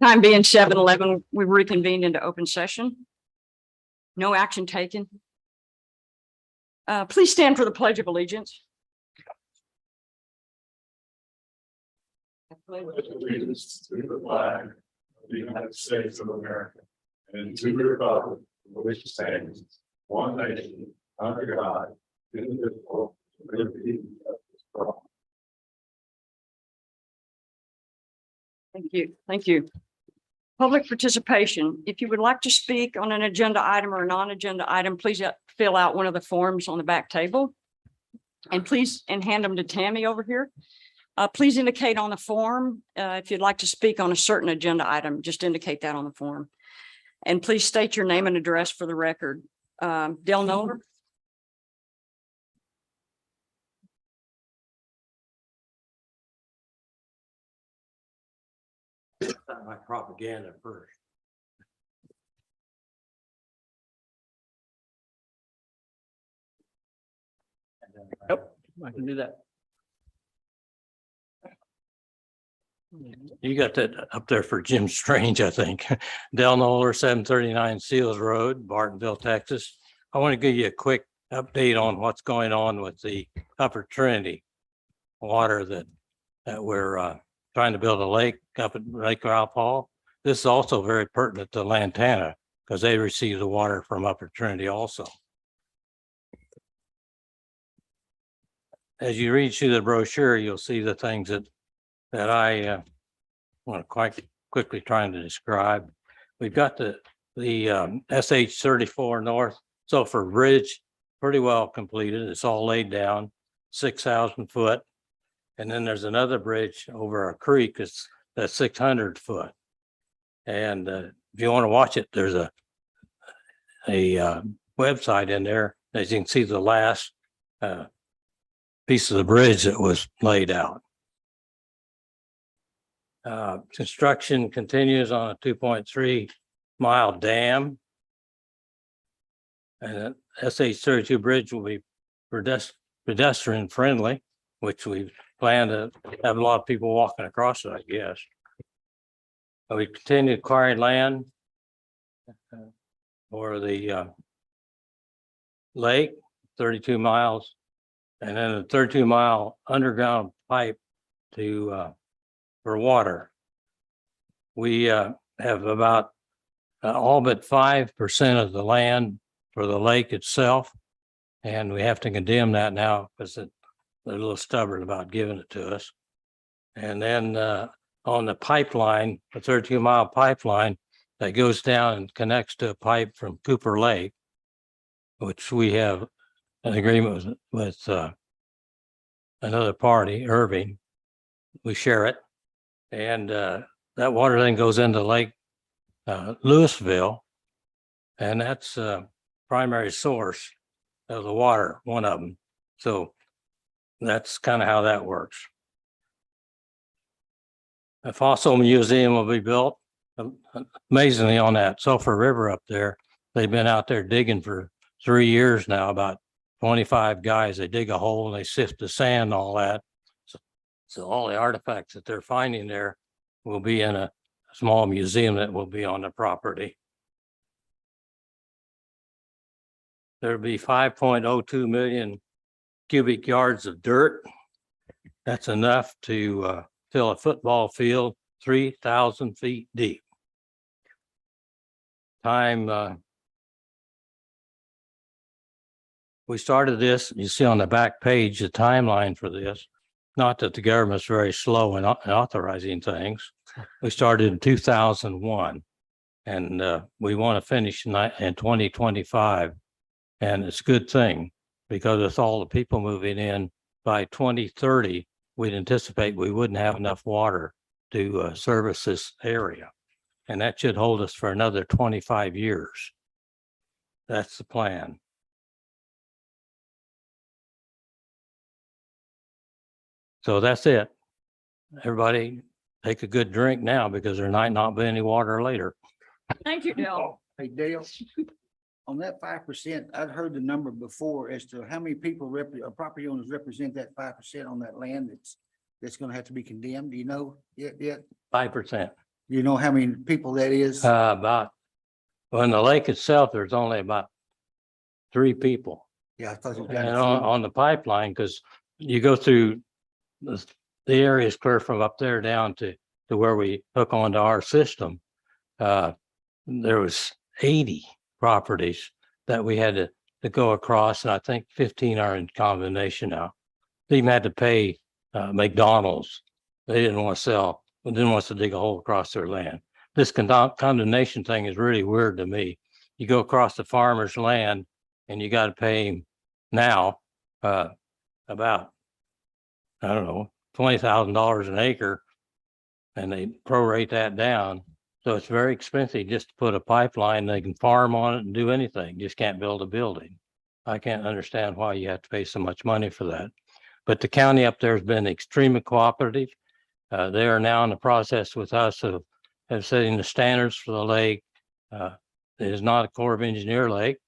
Time being 7:11, we reconvened into open session. No action taken. Please stand for the Pledge of Allegiance. Allegiance to the flag of the United States of America and to the republic for which it stands, one nation, under God, indivisible, with liberty and justice for all. Thank you. Thank you. Public participation. If you would like to speak on an agenda item or a non-agenda item, please fill out one of the forms on the back table. And please, and hand them to Tammy over here. Please indicate on the form if you'd like to speak on a certain agenda item, just indicate that on the form. And please state your name and address for the record. Dale Noller. My propaganda first. Yep, I can do that. You got that up there for Jim Strange, I think. Del Noller, 739 Seals Road, Bartonville, Texas. I want to give you a quick update on what's going on with the Upper Trinity water that we're trying to build a lake up at Lake Ralph. This is also very pertinent to Lantana because they receive the water from Upper Trinity also. As you read through the brochure, you'll see the things that I want to quite quickly trying to describe. We've got the SH 34 North Sulphur Bridge pretty well completed. It's all laid down, 6,000 foot. And then there's another bridge over a creek that's 600 foot. And if you want to watch it, there's a website in there. As you can see, the last piece of the bridge that was laid out. Construction continues on a 2.3 mile dam. And SH 32 bridge will be pedestrian friendly, which we plan to have a lot of people walking across it, I guess. We continue acquiring land for the lake, 32 miles, and then a 32-mile underground pipe to for water. We have about all but 5% of the land for the lake itself, and we have to condemn that now because they're a little stubborn about giving it to us. And then on the pipeline, the 32-mile pipeline that goes down and connects to a pipe from Cooper Lake, which we have an agreement with another party, Irving. We share it. And that water then goes into Lake Louisville. And that's primary source of the water, one of them. So that's kind of how that works. A fossil museum will be built. Amazingly, on that Sulphur River up there, they've been out there digging for 3 years now, about 25 guys. They dig a hole and they sift the sand and all that. So all the artifacts that they're finding there will be in a small museum that will be on the property. There'll be 5.02 million cubic yards of dirt. That's enough to fill a football field 3,000 feet deep. We started this, you see on the back page, the timeline for this. Not that the government's very slow in authorizing things. We started in 2001 and we want to finish in 2025. And it's a good thing because with all the people moving in by 2030, we'd anticipate we wouldn't have enough water to service this area. And that should hold us for another 25 years. That's the plan. So that's it. Everybody take a good drink now because there might not be any water later. Thank you, Dale. Hey Dale, on that 5%, I'd heard the number before as to how many people property owners represent that 5% on that land that's going to have to be condemned. Do you know yet? 5%. You know how many people that is? About, well, in the lake itself, there's only about 3 people. Yeah, I thought it was And down on the pipeline, because you go through the area is clear from up there down to where we hook onto our system. There was 80 properties that we had to go across, and I think 15 are in combination now. They even had to pay McDonald's. They didn't want to sell, they didn't want us to dig a hole across their land. This condemnation thing is really weird to me. You go across the farmer's land and you got to pay him now about, I don't know, $20,000 an acre, and they prorate that down. So it's very expensive just to put a pipeline. They can farm on it and do anything, just can't build a building. I can't understand why you have to pay so much money for that. But the county up there has been extremely cooperative. They are now in the process with us of setting the standards for the lake. It is not a Corps of Engineer lake,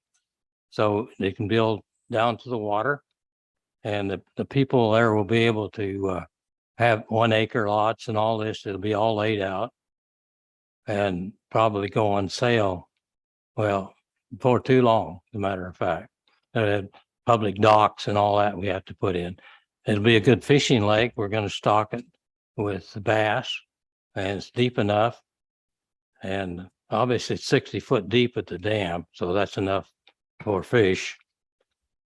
so they can build down to the water. And the people there will be able to have 1 acre lots and all this. It'll be all laid out and probably go on sale. Well, before too long, as a matter of fact. Public docks and all that we have to put in. It'll be a good fishing lake. We're going to stock it with bass, and it's deep enough. And obviously it's 60 foot deep at the dam, so that's enough for fish.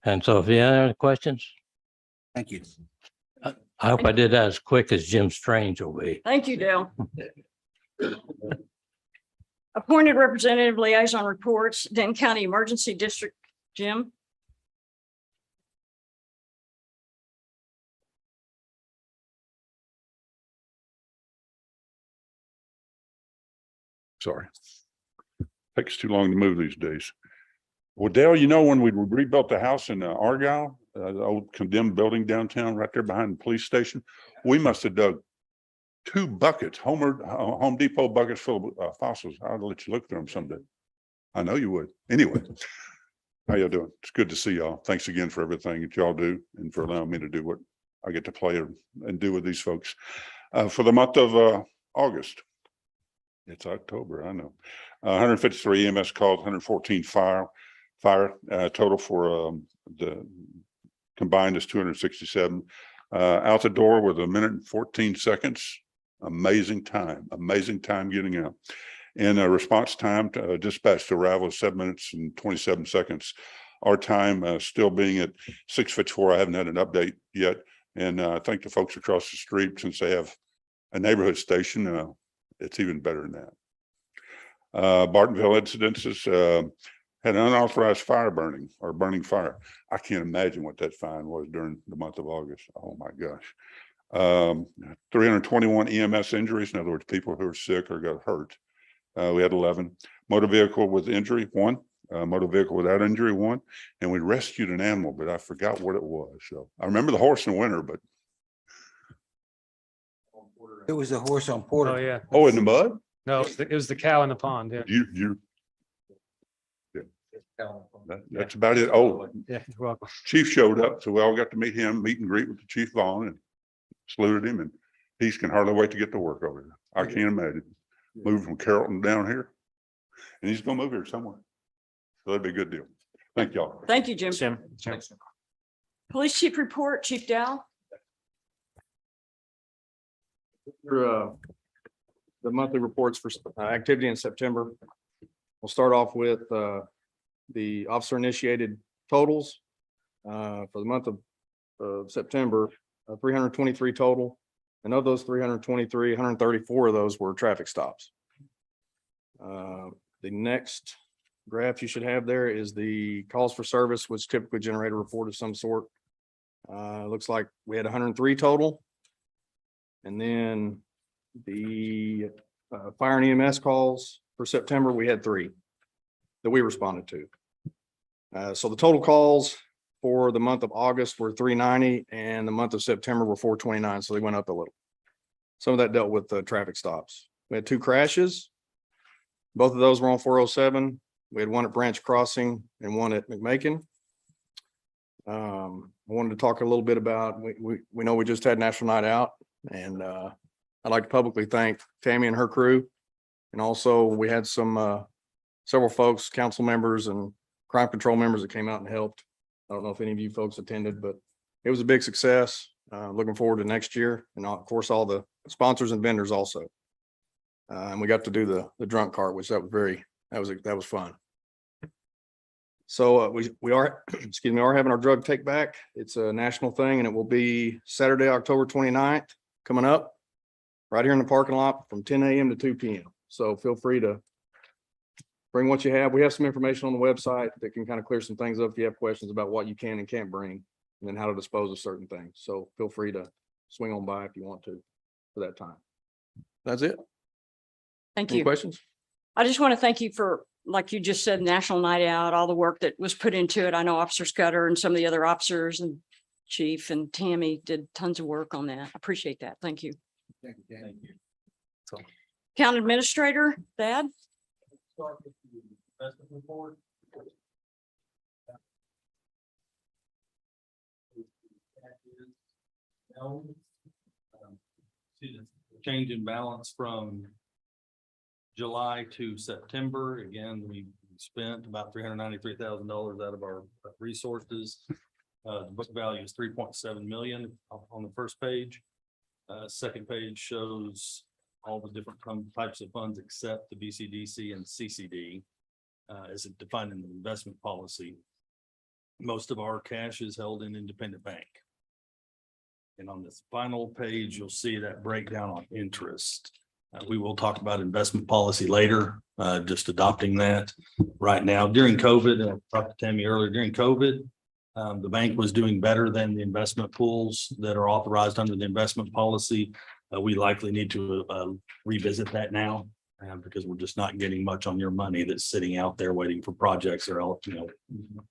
And so if you have any questions, Thank you. I hope I did that as quick as Jim Strange will be. Thank you, Dale. Appointed representative liaison reports, Denton County Emergency District, Jim. Sorry. Takes too long to move these days. Well, Dale, you know, when we rebuilt the house in Argyle, the old condemned building downtown right there behind the police station, we must have dug 2 buckets, Home Depot buckets full of fossils. I'll let you look through them someday. I know you would. Anyway, how y'all doing? It's good to see y'all. Thanks again for everything that y'all do and for allowing me to do what I get to play and do with these folks. For the month of August, it's October, I know. 153 EMS calls, 114 fire total for the combined is 267. Out the door with 1 minute and 14 seconds. Amazing time getting out. And response time to dispatch to arrival is 7 minutes and 27 seconds. Our time still being at 6:54. I haven't had an update yet. And I thank the folks across the street, since they have a neighborhood station, it's even better than that. Bartonville incidences had an unauthorized fire burning fire. I can't imagine what that fine was during the month of August. Oh my gosh. 321 EMS injuries. In other words, people who are sick or got hurt. We had 11. Motor vehicle with injury, 1. Motor vehicle without injury, 1. And we rescued an animal, but I forgot what it was. So I remember the horse in winter, but. It was a horse on Porter. Oh, yeah. Oh, in the mud? No, it was the cow in the pond. Yeah. That's about it. Oh, Yeah. You're welcome. chief showed up, so we all got to meet him, meet and greet with the chief Vaughn, and saluted him, and he can hardly wait to get to work over there. I can't imagine. Moving from Carrollton down here, and he's gonna move here somewhere. So that'd be a good deal. Thank y'all. Thank you, Jim. Jim. Police chief report, Chief Dow. For the monthly reports for activity in September. We'll start off with the officer initiated totals for the month of September, 323 total. And of those 323, 134 of those were traffic stops. The next graph you should have there is the calls for service, which typically generate a report of some sort. Looks like we had 103 total. And then the fire and EMS calls for September, we had 3 that we responded to. So the total calls for the month of August were 390 and the month of September were 429. So they went up a little. Some of that dealt with the traffic stops. We had 2 crashes. Both of those were on 407. We had 1 at Branch Crossing and 1 at McMakin. I wanted to talk a little bit about, we know we just had National Night Out, and I'd like to publicly thank Tammy and her crew And also, we had some several folks, council members and crime control members that came out and helped. I don't know if any of you folks attended, but it was a big success. Looking forward to next year, and of course, all the sponsors and vendors also. And we got to do the drunk cart, which that was fun. So we are, excuse me, are having our drug take back. It's a national thing, and it will be Saturday, October 29th, coming up right here in the parking lot from 10 a.m. to 2 p.m. So feel free to bring what you have. We have some information on the website that can kind of clear some things up if you have questions about what you can and can't bring, and then how to dispose of certain things. So feel free to swing on by if you want to for that time. That's it. Thank Any you. questions? I just want to thank you for, like you just said, National Night Out, all the work that was put into it. I know Officer Scudder and some of the other officers and Chief and Tammy did tons of work on that. I appreciate that. Thank you. Thank you, Dan. County Administrator, Thad? Start with the investment report. See the change in balance from July to September. Again, we spent about $393,000 out of our resources. The book value is 3.7 million on the first page. Second page shows all the different types of funds except the BCDC and CCD as defined in the investment policy. Most of our cash is held in independent bank. And on this final page, you'll see that breakdown on interest. We will talk about investment policy later, just adopting that right now. During COVID, and I talked to Tammy earlier, during COVID, the bank was doing better than the investment pools that are authorized under the investment policy. We likely need to revisit that now because we're just not getting much on your money that's sitting out there waiting for projects or,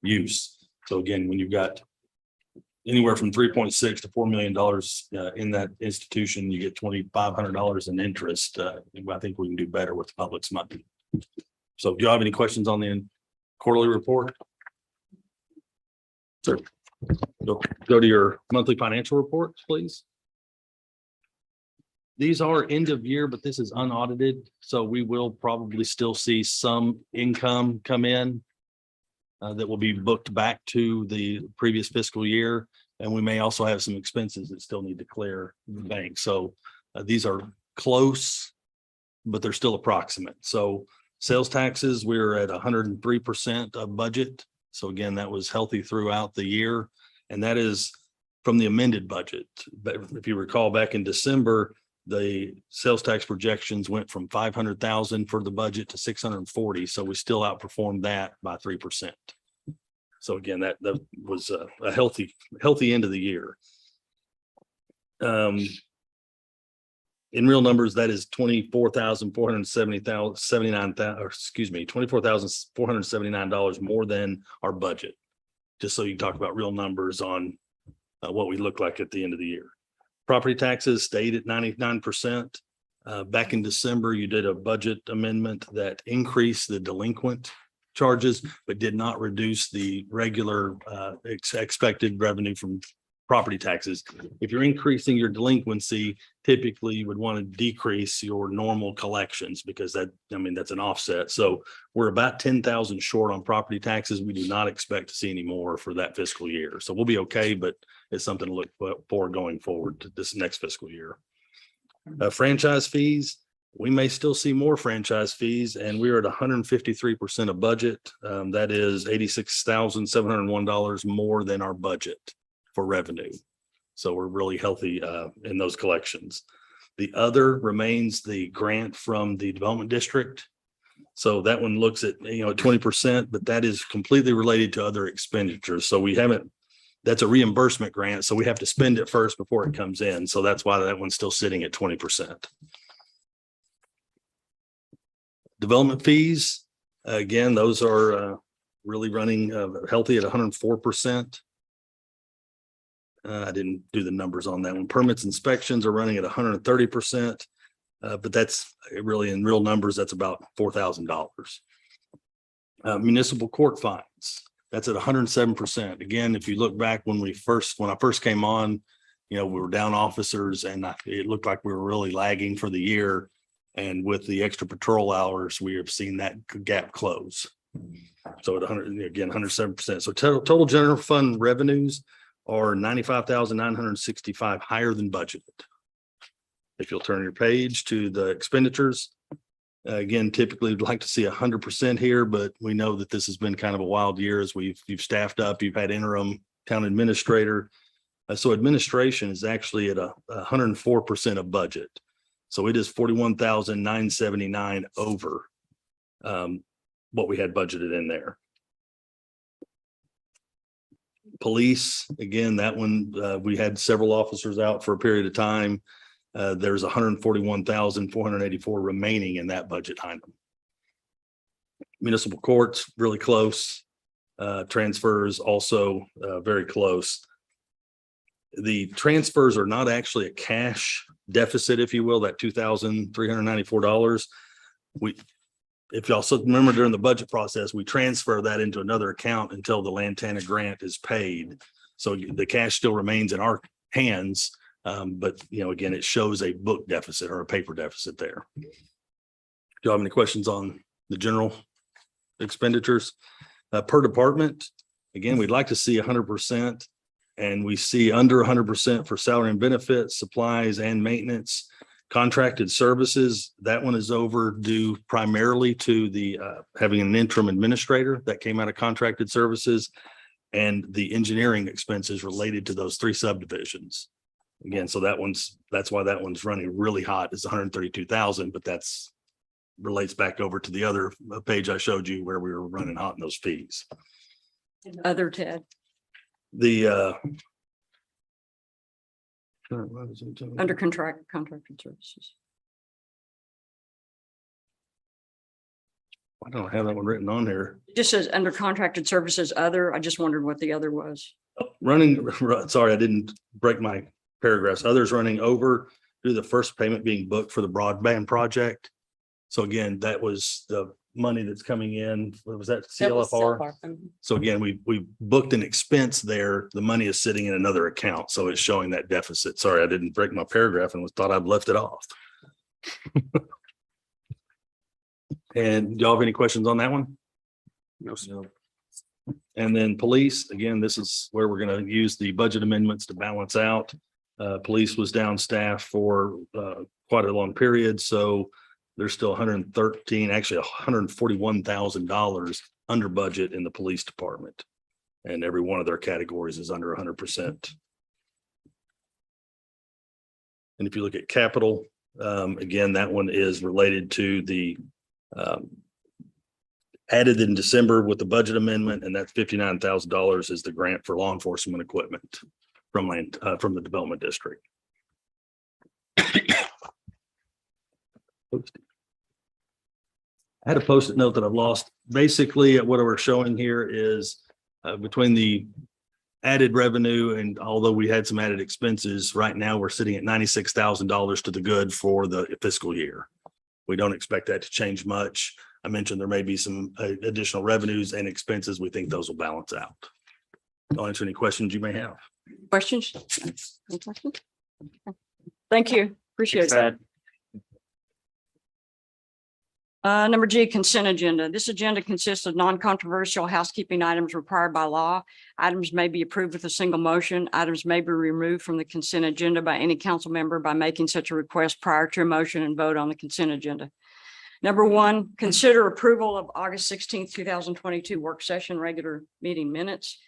use. So again, when you've got anywhere from 3.6 to $4 million in that institution, you get $2,500 in interest. I think we can do better with the public's money. So do you have any questions on the quarterly report? Sir, go to your monthly financial reports, please. These are end of year, but this is unaudited, so we will probably still see some income come in that will be booked back to the previous fiscal year. And we may also have some expenses that still need to clear the bank. So these are close, but they're still approximate. So sales taxes, we're at 103% of budget. So again, that was healthy throughout the year. And that is from the amended budget. But if you recall back in December, the sales tax projections went from 500,000 for the budget to 640. So we still outperformed that by 3%. So again, that was a healthy end of the year. In real numbers, that is $24,479 more than our budget. Just so you can talk about real numbers on what we look like at the end of the year. Property taxes stayed at 99%. Back in December, you did a budget amendment that increased the delinquent charges, but did not reduce the regular expected revenue from property taxes. If you're increasing your delinquency, typically you would want to decrease your normal collections because that's an offset. So we're about 10,000 short on property taxes. We do not expect to see any more for that fiscal year. So we'll be okay, but it's something to look for going forward to this next fiscal year. Franchise fees, we may still see more franchise fees, and we're at 153% of budget. That is $86,701 more than our budget for revenue. So we're really healthy in those collections. The other remains the grant from the development district. So that one looks at, 20%, but that is completely related to other expenditures. So that's a reimbursement grant. So we have to spend it first before it comes in. So that's why that one's still sitting at 20%. Development fees, again, those are really running healthy at 104%. I didn't do the numbers on that one. Permits inspections are running at 130%, but that's really in real numbers, that's about $4,000. Municipal court fines, that's at 107%. Again, if you look back when I first came on, we were down officers and it looked like we were really lagging for the year. And with the extra patrol hours, we have seen that gap close. So at 100, again, 107%. So total general fund revenues are 95,965 higher than budgeted. If you'll turn your page to the expenditures, again, typically we'd like to see 100% here, but we know that this has been kind of a wild year as you've staffed up, you've had interim town administrator. So administration is actually at 104% of budget. So it is 41,979 over what we had budgeted in there. Police, again, that one, we had several officers out for a period of time. There's 141,484 remaining in that budget item. Municipal courts, really close. Transfers also very close. The transfers are not actually a cash deficit, if you will, that $2,394. If you also remember during the budget process, we transfer that into another account until the Lantana grant is paid. So the cash still remains in our hands. But again, it shows a book deficit or a paper deficit there. Do you have any questions on the general expenditures? Per department, again, we'd like to see 100%. And we see under 100% for salary and benefits, supplies and maintenance. Contracted services, that one is overdue primarily to the having an interim administrator that came out of contracted services and the engineering expenses related to those 3 subdivisions. Again, so that's why that one's running really hot. It's 132,000, but that's relates back over to the other page I showed you where we were running hot in those fees. Other Ted, The under contracted services. I don't have that one written on here. It just says under contracted services, other. I just wondered what the other was. Sorry, I didn't break my paragraphs. Others running over due to the first payment being booked for the broadband project. So again, that was the money that's coming in. What was that, CLFR? So again, we booked an expense there. The money is sitting in another account. So it's showing that deficit. Sorry, I didn't break my paragraph and thought I'd left it off. And do y'all have any questions on that one? No, sir. And then police, again, this is where we're going to use the budget amendments to balance out. Police was down staff for quite a long period. So there's still 113, actually $141,000 under budget in the police department. And every one of their categories is under 100%. And if you look at capital, again, that one is related to the added in December with the budget amendment, and that's $59,000 is the grant for law enforcement equipment from the development district. I had a post-it note that I've lost. Basically, what we're showing here is between the added revenue and although we had some added expenses, right now we're sitting at $96,000 to the good for the fiscal year. We don't expect that to change much. I mentioned there may be some additional revenues and expenses. We think those will balance out. I'll answer any questions you may have. Questions? Any questions? Thank you. Appreciate that. Number G, consent agenda. This agenda consists of non-controversial housekeeping items required by law. Items may be approved with a single motion. Items may be removed from the consent agenda by any council member by making such a request prior to a motion and vote on the consent agenda. Number 1, consider approval of August 16th, 2022 work session regular meeting minutes.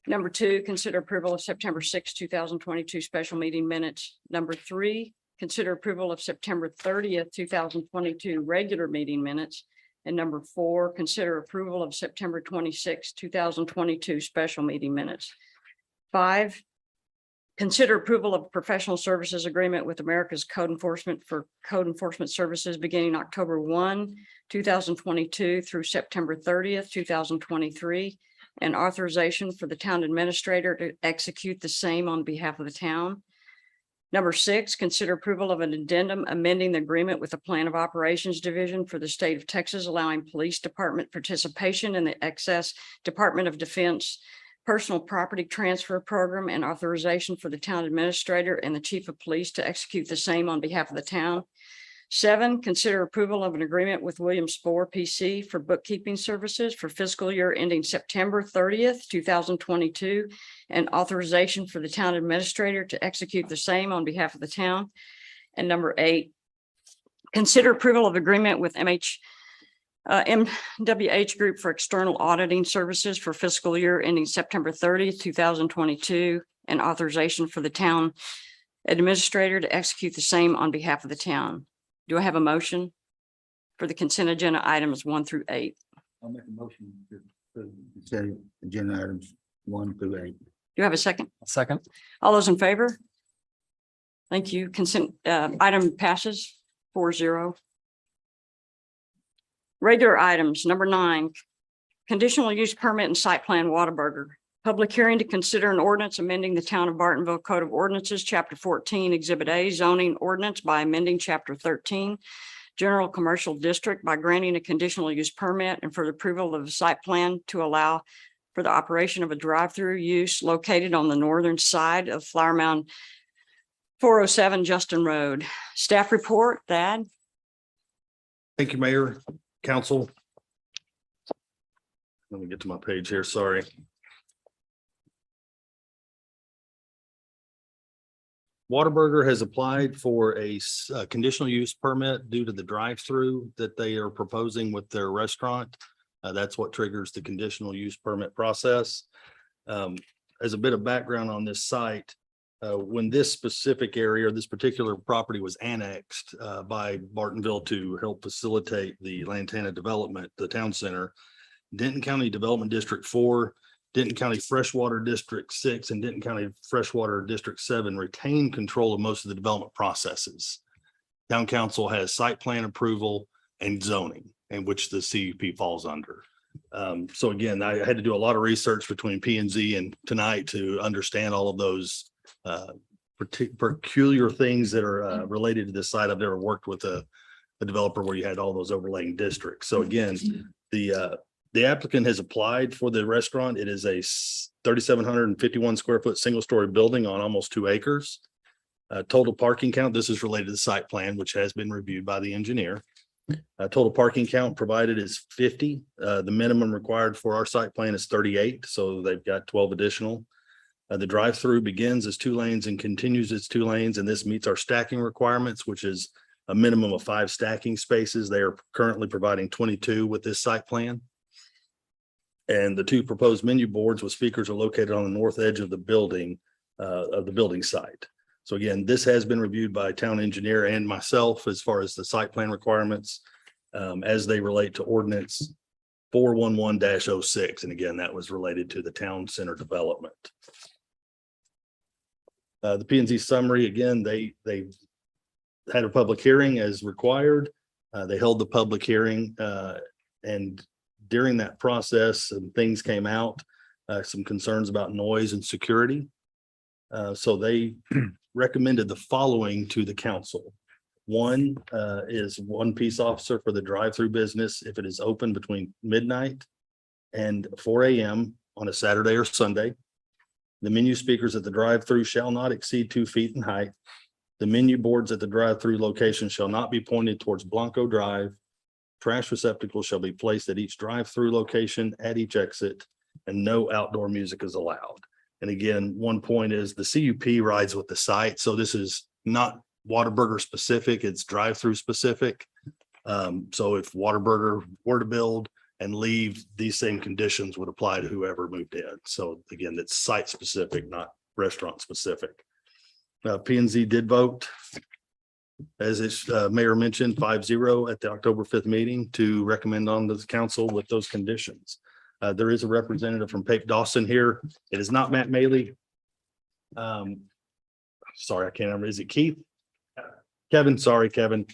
Number 2, consider approval of September 6th, 2022 special meeting minutes. Number 3, consider approval of September 30th, 2022 regular meeting minutes. And number 4, consider approval of September 26th, 2022 special meeting minutes. 5, consider approval of professional services agreement with America's Code Enforcement for code enforcement services beginning October 1, 2022 through September 30th, 2023, and authorization for the town administrator to execute the same on behalf of the town. Number 6, consider approval of an addendum amending the agreement with the Plan of Operations Division for the state of Texas, allowing police department participation in the excess Department of Defense personal property transfer program and authorization for the town administrator and the chief of police to execute the same on behalf of the town. 7, consider approval of an agreement with William Spore PC for bookkeeping services for fiscal year ending September 30th, 2022, and authorization for the town administrator to execute the same on behalf of the town. And number 8, consider approval of agreement with MWH Group for external auditing services for fiscal year ending September 30th, 2022, and authorization for the town administrator to execute the same on behalf of the town. Do I have a motion for the consent agenda items 1 through 8? I'll make a motion to consider agenda items 1 through 8. Do you have a second? Second. All those in favor? Thank you. Consent item passes 4-0. Regular items, number 9, conditional use permit and site plan Whataburger. Public hearing to consider an ordinance amending the Town of Bartonville Code of Ordinances, Chapter 14, Exhibit A, zoning ordinance by amending Chapter 13, General Commercial District by granting a conditional use permit and for the approval of a site plan to allow for the operation of a drive-through use located on the northern side of Flower Mound 407 Justin Road. Staff report, Thad? Thank you, Mayor, Council. Let me get to my page here, sorry. Whataburger has applied for a conditional use permit due to the drive-through that they are proposing with their restaurant. That's what triggers the conditional use permit process. As a bit of background on this site, when this specific area or this particular property was annexed by Bartonville to help facilitate the Lantana development, the town center, Denton County Development District 4, Denton County Freshwater District 6, and Denton County Freshwater District 7 retain control of most of the development processes. Town Council has site plan approval and zoning, in which the CUP falls under. So again, I had to do a lot of research between P and Z and tonight to understand all of those peculiar things that are related to this site. I've never worked with a developer where you had all those overlaying districts. So again, the applicant has applied for the restaurant. It is a 3,751 square foot single story building on almost 2 acres. Total parking count, this is related to the site plan, which has been reviewed by the engineer. Total parking count provided is 50. The minimum required for our site plan is 38, so they've got 12 additional. The drive-through begins as 2 lanes and continues as 2 lanes, and this meets our stacking requirements, which is a minimum of 5 stacking spaces. They are currently providing 22 with this site plan. And the 2 proposed menu boards with speakers are located on the north edge of the building site. So again, this has been reviewed by town engineer and myself as far as the site plan requirements as they relate to ordinance 411-06. And again, that was related to the town center development. The P and Z summary, again, they had a public hearing as required. They held the public hearing and during that process, some things came out, some concerns about noise and security. So they recommended the following to the council. 1 is 1 peace officer for the drive-through business if it is open between midnight and 4 a.m. on a Saturday or Sunday. The menu speakers at the drive-through shall not exceed 2 feet in height. The menu boards at the drive-through location shall not be pointed towards Blanco Drive. Trash receptacles shall be placed at each drive-through location at each exit, and no outdoor music is allowed. And again, one point is the CUP rides with the site. So this is not Whataburger specific, it's drive-through specific. So if Whataburger were to build and leave, these same conditions would apply to whoever moved in. So again, it's site specific, not restaurant specific. P and Z did vote, as its mayor mentioned, 5-0 at the October 5th meeting to recommend on the council with those conditions. There is a representative from Pape Dawson here. It is not Matt Maley. Sorry, I can't remember. Is it Keith? Kevin, sorry, Kevin.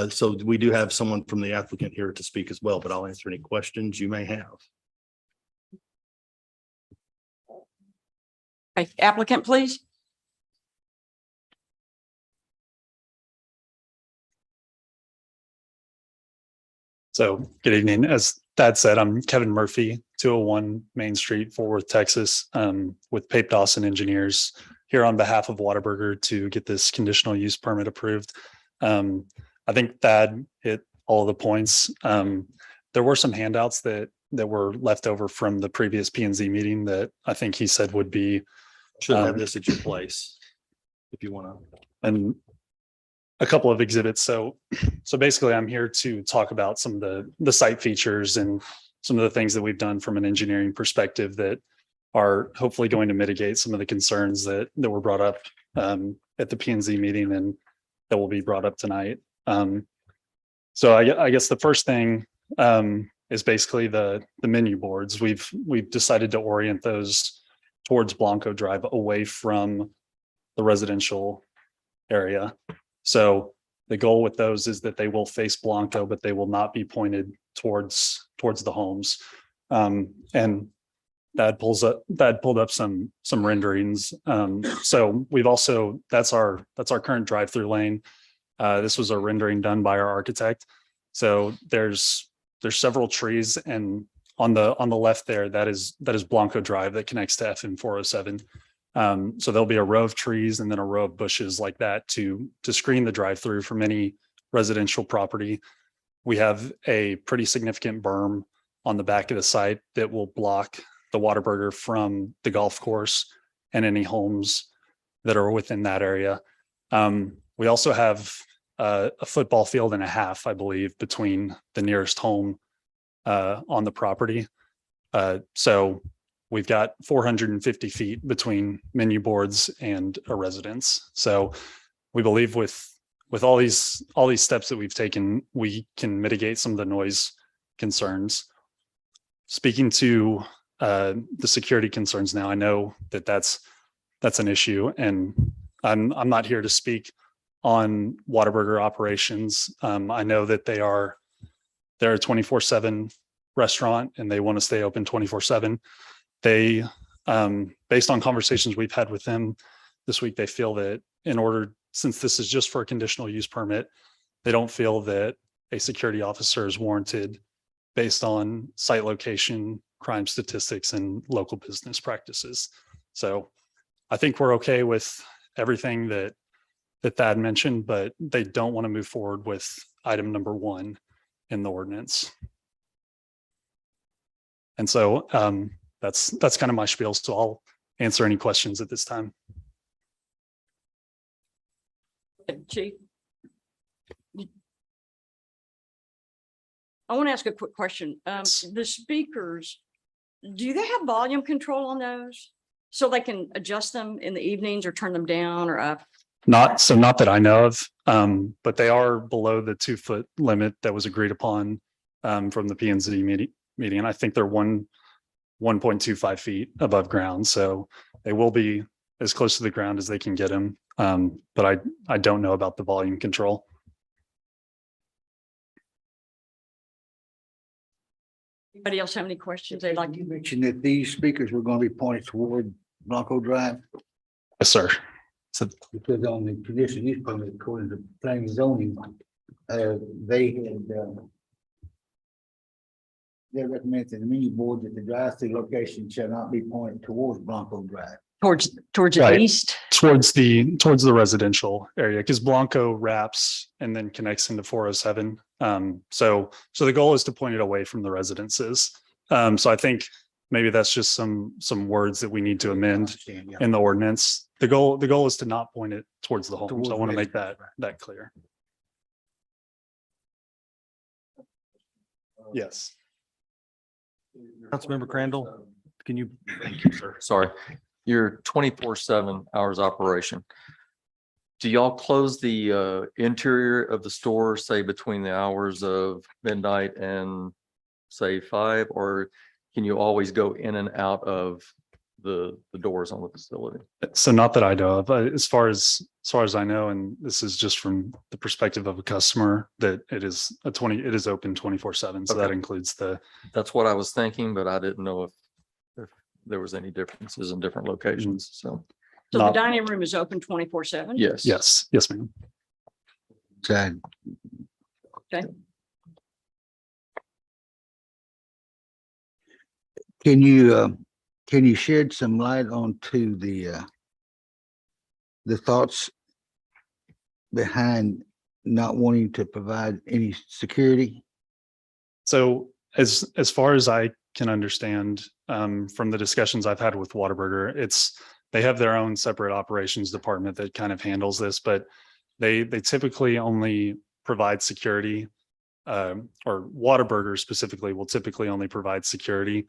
So we do have someone from the applicant here to speak as well, but I'll answer any questions you may have. Okay, applicant, please. So good evening. As Thad said, I'm Kevin Murphy, 201 Main Street, Fort Worth, Texas, with Pape Dawson Engineers here on behalf of Whataburger to get this conditional use permit approved. I think Thad hit all the points. There were some handouts that were left over from the previous P and Z meeting that I think he said would be, Should have this at your place. If you want to. and a couple of exhibits. So basically I'm here to talk about some of the site features and some of the things that we've done from an engineering perspective that are hopefully going to mitigate some of the concerns that were brought up at the P and Z meeting and that will be brought up tonight. So I guess the first thing is basically the menu boards. We've decided to orient those towards Blanco Drive, away from the residential area. So the goal with those is that they will face Blanco, but they will not be pointed towards the homes. And that pulled up some renderings. So we've also, that's our current drive-through lane. This was a rendering done by our architect. So there's several trees, and on the left there, that is Blanco Drive that connects to FM 407. So there'll be a row of trees and then a row of bushes like that to screen the drive-through from any residential property. We have a pretty significant berm on the back of the site that will block the Whataburger from the golf course and any homes that are within that area. We also have a football field and a half, I believe, between the nearest home on the property. So we've got 450 feet between menu boards and a residence. So we believe with all these steps that we've taken, we can mitigate some of the noise concerns. Speaking to the security concerns now, I know that that's an issue, and I'm not here to speak on Whataburger operations. I know that they're a 24/7 restaurant and they want to stay open 24/7. They, based on conversations we've had with them this week, they feel that since this is just for a conditional use permit, they don't feel that a security officer is warranted based on site location, crime statistics, and local business practices. So I think we're okay with everything that Thad mentioned, but they don't want to move forward with item number 1 in the ordinance. And so that's kind of my spiel. So I'll answer any questions at this time. Chief? I want to ask a quick question. The speakers, do they have volume control on those? So they can adjust them in the evenings or turn them down or up? Not that I know of, but they are below the 2-foot limit that was agreed upon from the P and Z meeting. And I think they're 1.25 feet above ground. So they will be as close to the ground as they can get them. But I don't know about the volume control. Anybody else have any questions they'd like You to? mentioned that these speakers were going to be pointed toward Blanco Drive, Yes, sir. So because on the conditional use permit, according to planning and zoning, they recommend to the menu board that the drive-through location shall not be pointed towards Blanco Drive. Towards the Right. east? towards the residential area, because Blanco wraps and then connects into 407. So the goal is to point it away from the residences. So I think maybe that's just some words that we need to amend in the ordinance. The goal is to not point it towards the homes. I want to make that clear. Yes. Councilmember Crandall, can you, thank you, sir. Sorry, your 24/7 hours operation. Do y'all close the interior of the store, say between the hours of midnight and say 5, or can you always go in and out of the doors on the facility? So not that I know of, as far as I know, and this is just from the perspective of a customer, that it is open 24/7. So that Okay. includes the, That's what I was thinking, but I didn't know if there was any differences in different locations. So, So the Not- dining room is open 24/7? yes. yes, ma'am. Side. Okay. Can you shed some light onto the thoughts behind not wanting to provide any security? So as far as I can understand, from the discussions I've had with Whataburger, they have their own separate operations department that kind of handles this, but they typically only provide security. Or Whataburger specifically will typically only provide security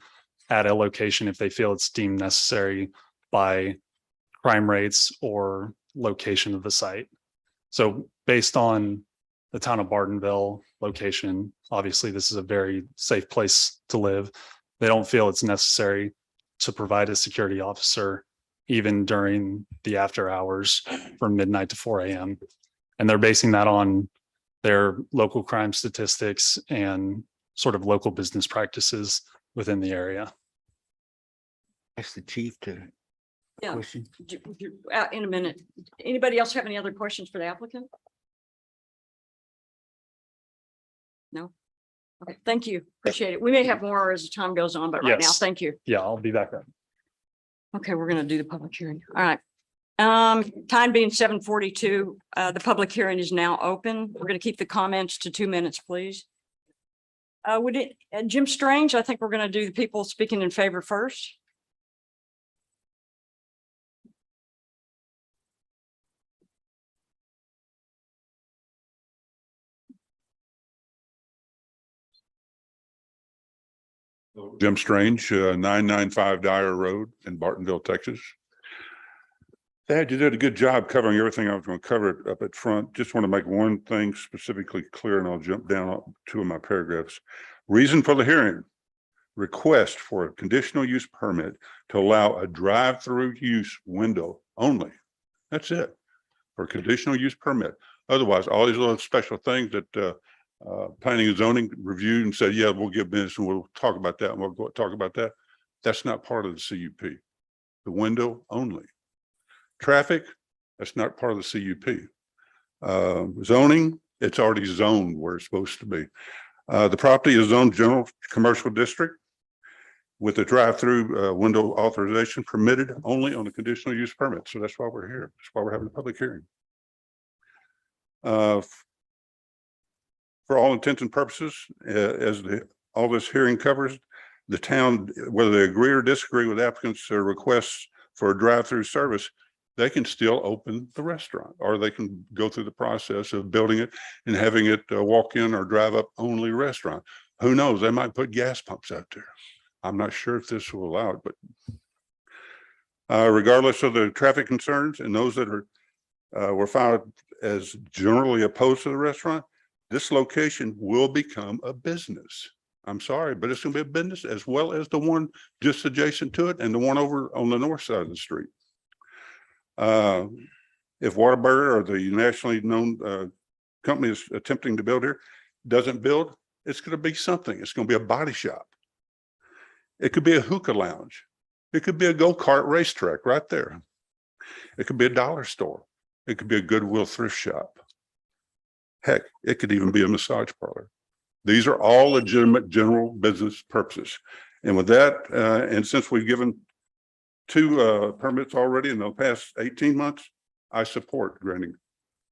at a location if they feel it's deemed necessary by crime rates or location of the site. So based on the town of Bartonville location, obviously this is a very safe place to live. They don't feel it's necessary to provide a security officer even during the after hours from midnight to 4 a.m. And they're basing that on their local crime statistics and sort of local business practices within the area. Ask the chief to Yeah. question. In a minute. Anybody else have any other questions for the applicant? No? Okay, thank you. Appreciate it. We may have more as the time goes on, but right now, Yes. thank you. Yeah, I'll be back up. Okay, we're gonna do the public hearing. All right. Time being 7:42, the public hearing is now open. We're gonna keep the comments to 2 minutes, please. Jim Strange, I think we're gonna do the people speaking in favor first. Jim Strange, 995 Dyer Road in Bartonville, Texas. Thad, you did a good job covering everything I was going to cover up at front. Just want to make one thing specifically clear, and I'll jump down two of my paragraphs. Reason for the hearing: request for a conditional use permit to allow a drive-through use window only. That's it, for a conditional use permit. Otherwise, all these little special things that planning and zoning reviewed and said, yeah, we'll give business and we'll talk about that and we'll go talk about that. That's not part of the CUP. The window only. Traffic, that's not part of the CUP. Zoning, it's already zoned where it's supposed to be. The property is zoned general commercial district with the drive-through window authorization permitted only on a conditional use permit. So that's why we're here. That's why we're having a public hearing. For all intents and purposes, all this hearing covers, the town, whether they agree or disagree with applicants' requests for a drive-through service, they can still open the restaurant, or they can go through the process of building it and having it walk-in or drive-up only restaurant. Who knows? They might put gas pumps out there. I'm not sure if this will allow it, but regardless of the traffic concerns and those that were filed as generally opposed to the restaurant, this location will become a business. I'm sorry, but it's going to be a business as well as the one just adjacent to it and the one over on the north side of the street. If Whataburger or the nationally known company is attempting to build here doesn't build, it's going to be something. It's going to be a body shop. It could be a hookah lounge. It could be a go-kart racetrack right there. It could be a dollar store. It could be a Goodwill thrift shop. Heck, it could even be a massage parlor. These are all legitimate general business purposes. And with that, and since we've given 2 permits already in the past 18 months, I support granting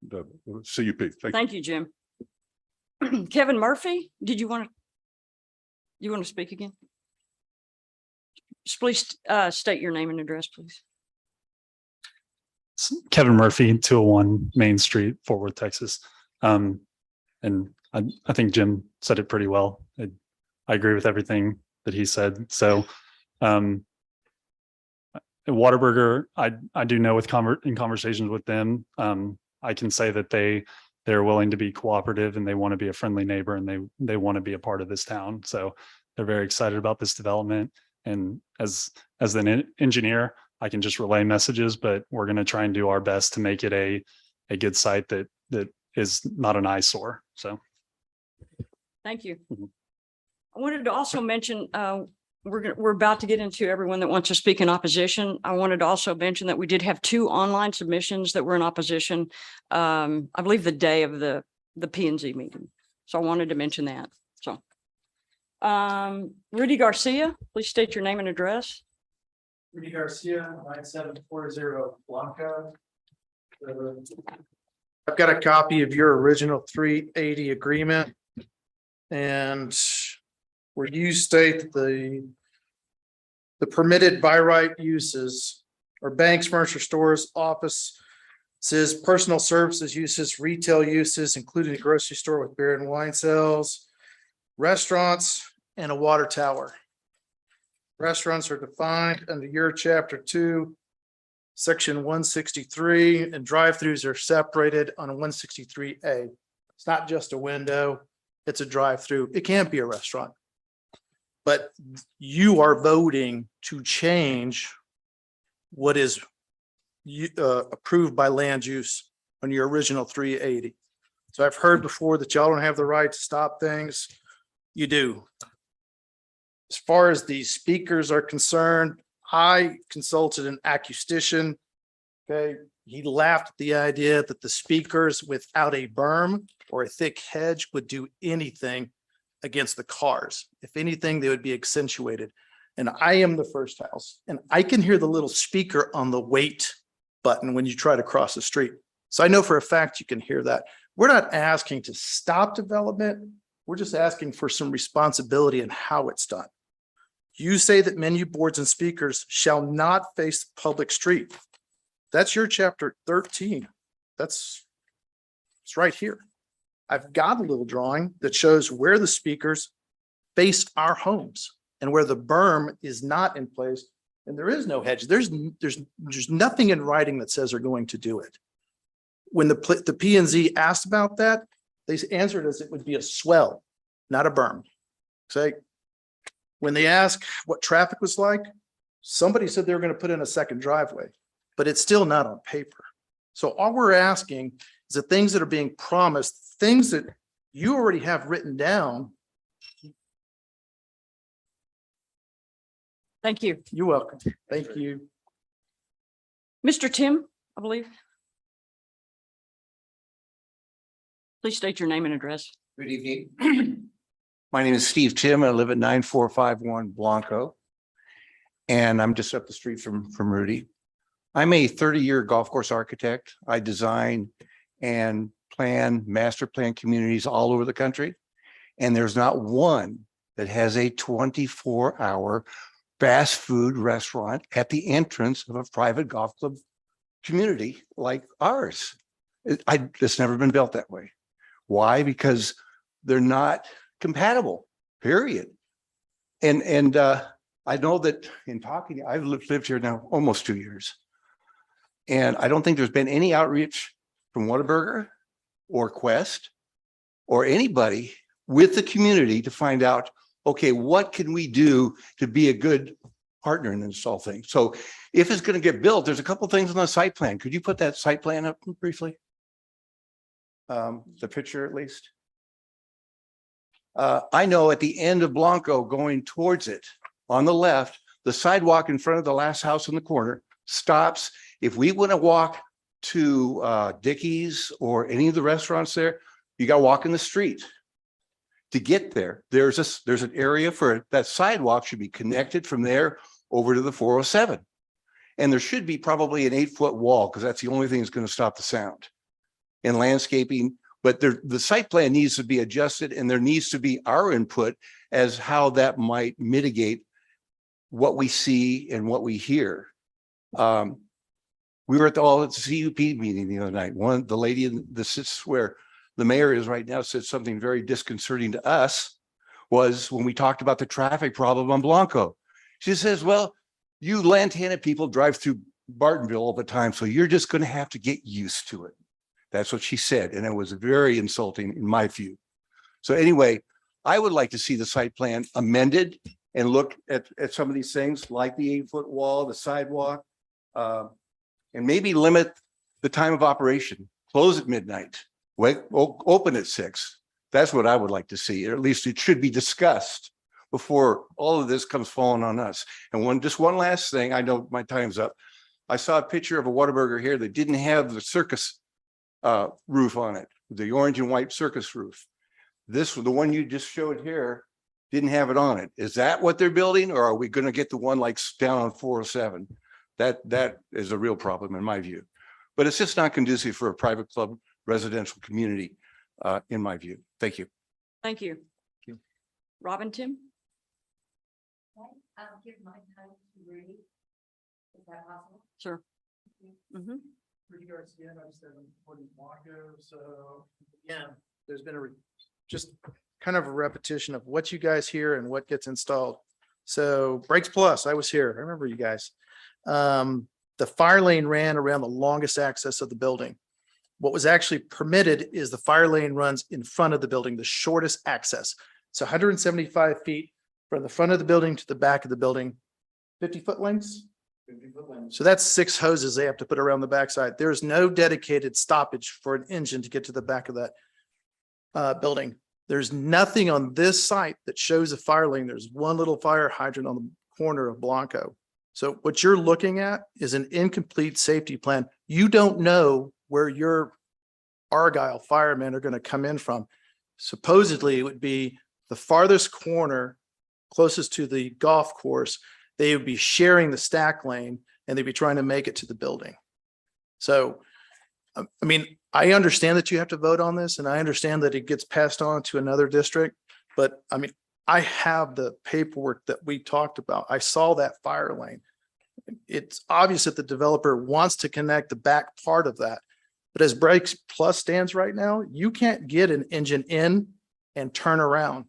the CUP. Thank you, Jim. Kevin Murphy, did you want to speak again? Just please state your name and address, please. Kevin Murphy, 201 Main Street, Fort Worth, Texas. And I think Jim said it pretty well. I agree with everything that he said. So Whataburger, I do know in conversations with them, I can say that they're willing to be cooperative and they want to be a friendly neighbor and they want to be a part of this town. So they're very excited about this development. And as an engineer, I can just relay messages, but we're going to try and do our best to make it a good site that is not an eyesore. So. Thank you. Mhm. I wanted to also mention, we're about to get into everyone that wants to speak in opposition. I wanted to also mention that we did have 2 online submissions that were in opposition. I believe the day of the P&Z meeting. So I wanted to mention that. So Rudy Garcia, please state your name and address. Rudy Garcia, 9740 Blanca. I've got a copy of your original 380 agreement. And where you state that the permitted by right uses are banks, furniture stores, offices, personal services uses, retail uses, including a grocery store with beer and wine sales, restaurants, and a water tower. Restaurants are defined under your chapter 2, section 163, and drive-throughs are separated on 163A. It's not just a window, it's a drive-through. It can't be a restaurant. But you are voting to change what is approved by land use on your original 380. So I've heard before that y'all don't have the right to stop things. You do. As far as the speakers are concerned, I consulted an acoustician. Okay, he laughed at the idea that the speakers without a berm or a thick hedge would do anything against the cars. If anything, they would be accentuated. And I am the first house, and I can hear the little speaker on the wait button when you try to cross the street. So I know for a fact you can hear that. We're not asking to stop development. We're just asking for some responsibility in how it's done. You say that menu boards and speakers shall not face the public street. That's your chapter 13. It's right here. I've got a little drawing that shows where the speakers face our homes and where the berm is not in place. And there is no hedge. There's nothing in writing that says they're going to do it. When the P and Z asked about that, they answered as it would be a swell, not a berm. Say, when they asked what traffic was like, somebody said they were going to put in a second driveway, but it's still not on paper. So all we're asking is the things that are being promised, things that you already have written down. Thank you. You're welcome. Thank you. Mr. Tim, I believe. Please state your name and address. Good evening. My name is Steve Tim. I live at 9451 Blanco. And I'm just up the street from Rudy. I'm a 30-year golf course architect. I design and plan master plan communities all over the country. And there's not one that has a 24-hour fast food restaurant at the entrance of a private golf club community like ours. It's never been built that way. Why? Because they're not compatible, period. And I know that in talking, I've lived here now almost 2 years. And I don't think there's been any outreach from Whataburger or Quest or anybody with the community to find out, okay, what can we do to be a good partner and install things? So if it's going to get built, there's a couple of things on the site plan. Could you put that site plan up briefly? The picture at least. I know at the end of Blanco going towards it on the left, the sidewalk in front of the last house in the corner stops. If we want to walk to Dickey's or any of the restaurants there, you got to walk in the street. To get there, there's an area for that sidewalk should be connected from there over to the 407. And there should be probably an 8-foot wall because that's the only thing that's going to stop the sound. And landscaping, but the site plan needs to be adjusted and there needs to be our input as how that might mitigate what we see and what we hear. We were at the CUP meeting the other night. The lady that sits where the mayor is right now said something very disconcerting to us was when we talked about the traffic problem on Blanco. She says, well, you Lantana people drive through Bartonville all the time, so you're just going to have to get used to it. That's what she said. And it was very insulting in my view. So anyway, I would like to see the site plan amended and look at some of these things like the 8-foot wall, the sidewalk, and maybe limit the time of operation, close at midnight. Open at 6. That's what I would like to see, or at least it should be discussed before all of this comes falling on us. And just one last thing, I know my time's up. I saw a picture of a Whataburger here that didn't have the circus roof on it, the orange and white circus roof. The one you just showed here didn't have it on it. Is that what they're building, or are we going to get the one like down on 407? That is a real problem in my view. But it's just not conducive for a private club residential community, in my view. Thank you. Thank you. Robin, Tim? I'll give my time to read. Is that possible? Sure. Mhm. Pretty guys again, I just haven't put in Mongo, so again, there's been just kind of a repetition of what you guys hear and what gets installed. So Brakes Plus, I was here. I remember you guys. The fire lane ran around the longest access of the building. What was actually permitted is the fire lane runs in front of the building, the shortest access. It's 175 feet from the front of the building to the back of the building, 50-foot lengths. So that's 6 hoses they have to put around the backside. There's no dedicated stoppage for an engine to get to the back of that building. There's nothing on this site that shows a fire lane. There's one little fire hydrant on the corner of Blanco. So what you're looking at is an incomplete safety plan. You don't know where your Argyle firemen are going to come in from. Supposedly it would be the farthest corner closest to the golf course. They would be sharing the stack lane and they'd be trying to make it to the building. So, I mean, I understand that you have to vote on this and I understand that it gets passed on to another district, but I mean, I have the paperwork that we talked about. I saw that fire lane. It's obvious that the developer wants to connect the back part of that. But as Brakes Plus stands right now, you can't get an engine in and turn around.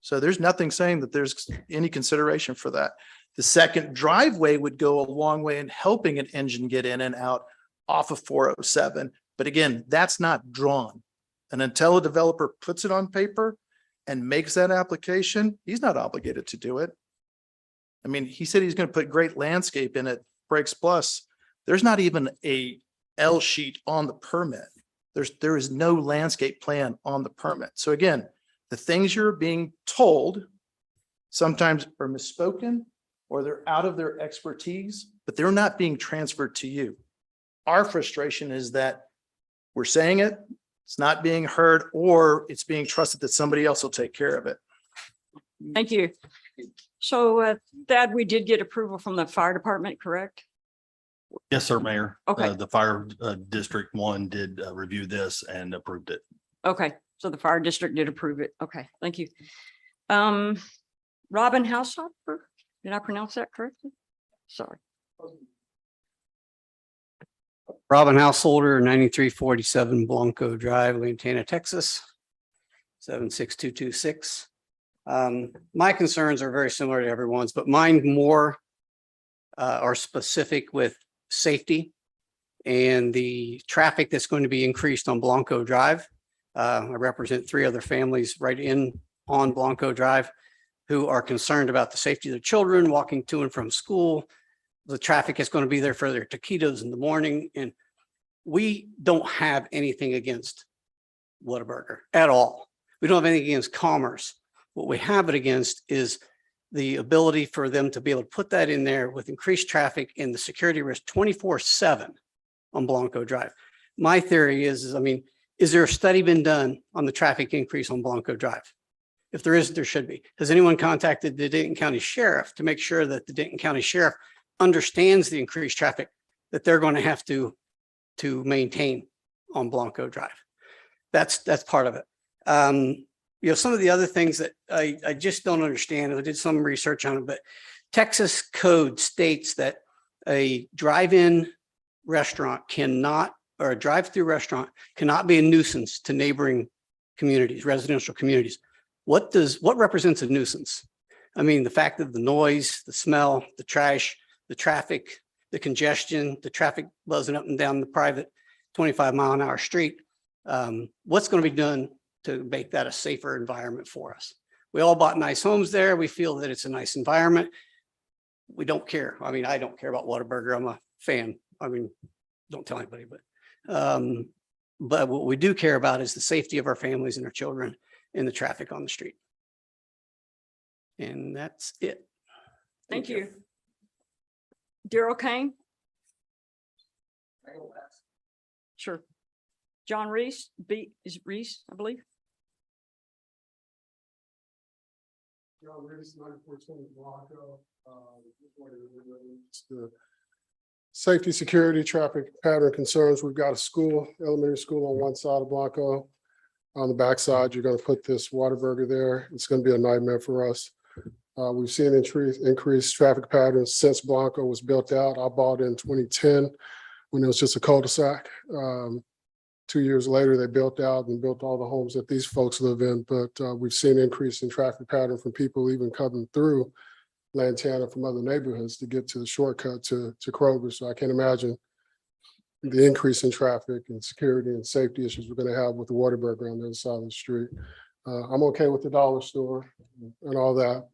So there's nothing saying that there's any consideration for that. The second driveway would go a long way in helping an engine get in and out off of 407. But again, that's not drawn. And until a developer puts it on paper and makes that application, he's not obligated to do it. I mean, he said he's going to put great landscape in it, Brakes Plus. There's not even a L sheet on the permit. There is no landscape plan on the permit. So again, the things you're being told sometimes are misspoken or they're out of their expertise, but they're not being transferred to you. Our frustration is that we're saying it, it's not being heard, or it's being trusted that somebody else will take care of it. Thank you. So, Thad, we did get approval from the fire department, correct? Yes, sir, Mayor. Okay. The fire district 1 did review this and approved it. Okay, so the fire district did approve it. Okay, thank you. Robin Householder, did I pronounce that correctly? Sorry. Robin Householder, 9347 Blanco Drive, Lantana, Texas, 76226. My concerns are very similar to everyone's, but mine more are specific with safety and the traffic that's going to be increased on Blanco Drive. I represent 3 other families right on Blanco Drive who are concerned about the safety of their children walking to and from school. The traffic is going to be there for their taquitos in the morning. And we don't have anything against Whataburger at all. We don't have anything against commerce. What we have it against is the ability for them to be able to put that in there with increased traffic and the security risk 24/7 on Blanco Drive. My theory is, I mean, is there a study been done on the traffic increase on Blanco Drive? If there is, there should be. Has anyone contacted the Denton County Sheriff to make sure that the Denton County Sheriff understands the increased traffic that they're going to have to maintain on Blanco Drive? That's part of it. You know, some of the other things that I just don't understand, I did some research on it, but Texas code states that a drive-in restaurant cannot, or a drive-through restaurant cannot be a nuisance to neighboring communities, residential communities. What represents a nuisance? I mean, the fact that the noise, the smell, the trash, the traffic, the congestion, the traffic buzzing up and down the private 25-mile-an-hour street. What's going to be done to make that a safer environment for us? We all bought nice homes there. We feel that it's a nice environment. We don't care. I mean, I don't care about Whataburger. I'm a fan. I mean, don't tell anybody, but what we do care about is the safety of our families and our children and the traffic on the street. And that's it. Thank you. Daryl Kane? Sure. John Reese, is it Reese, I believe? John Reese, 9420 Blanco. It's the Safety, security, traffic pattern concerns. We've got a school, elementary school on one side of Blanco. On the backside, you're going to put this Whataburger there. It's going to be a nightmare for us. We've seen increased traffic patterns since Blanco was built out. I bought in 2010 when it was just a cul-de-sac. 2 years later, they built out and built all the homes that these folks live in. But we've seen increase in traffic pattern from people even coming through Lantana from other neighborhoods to get to the shortcut to Kroger. So I can imagine the increase in traffic and security and safety issues we're going to have with the Whataburger on the other side of the street. I'm okay with the dollar store and all that,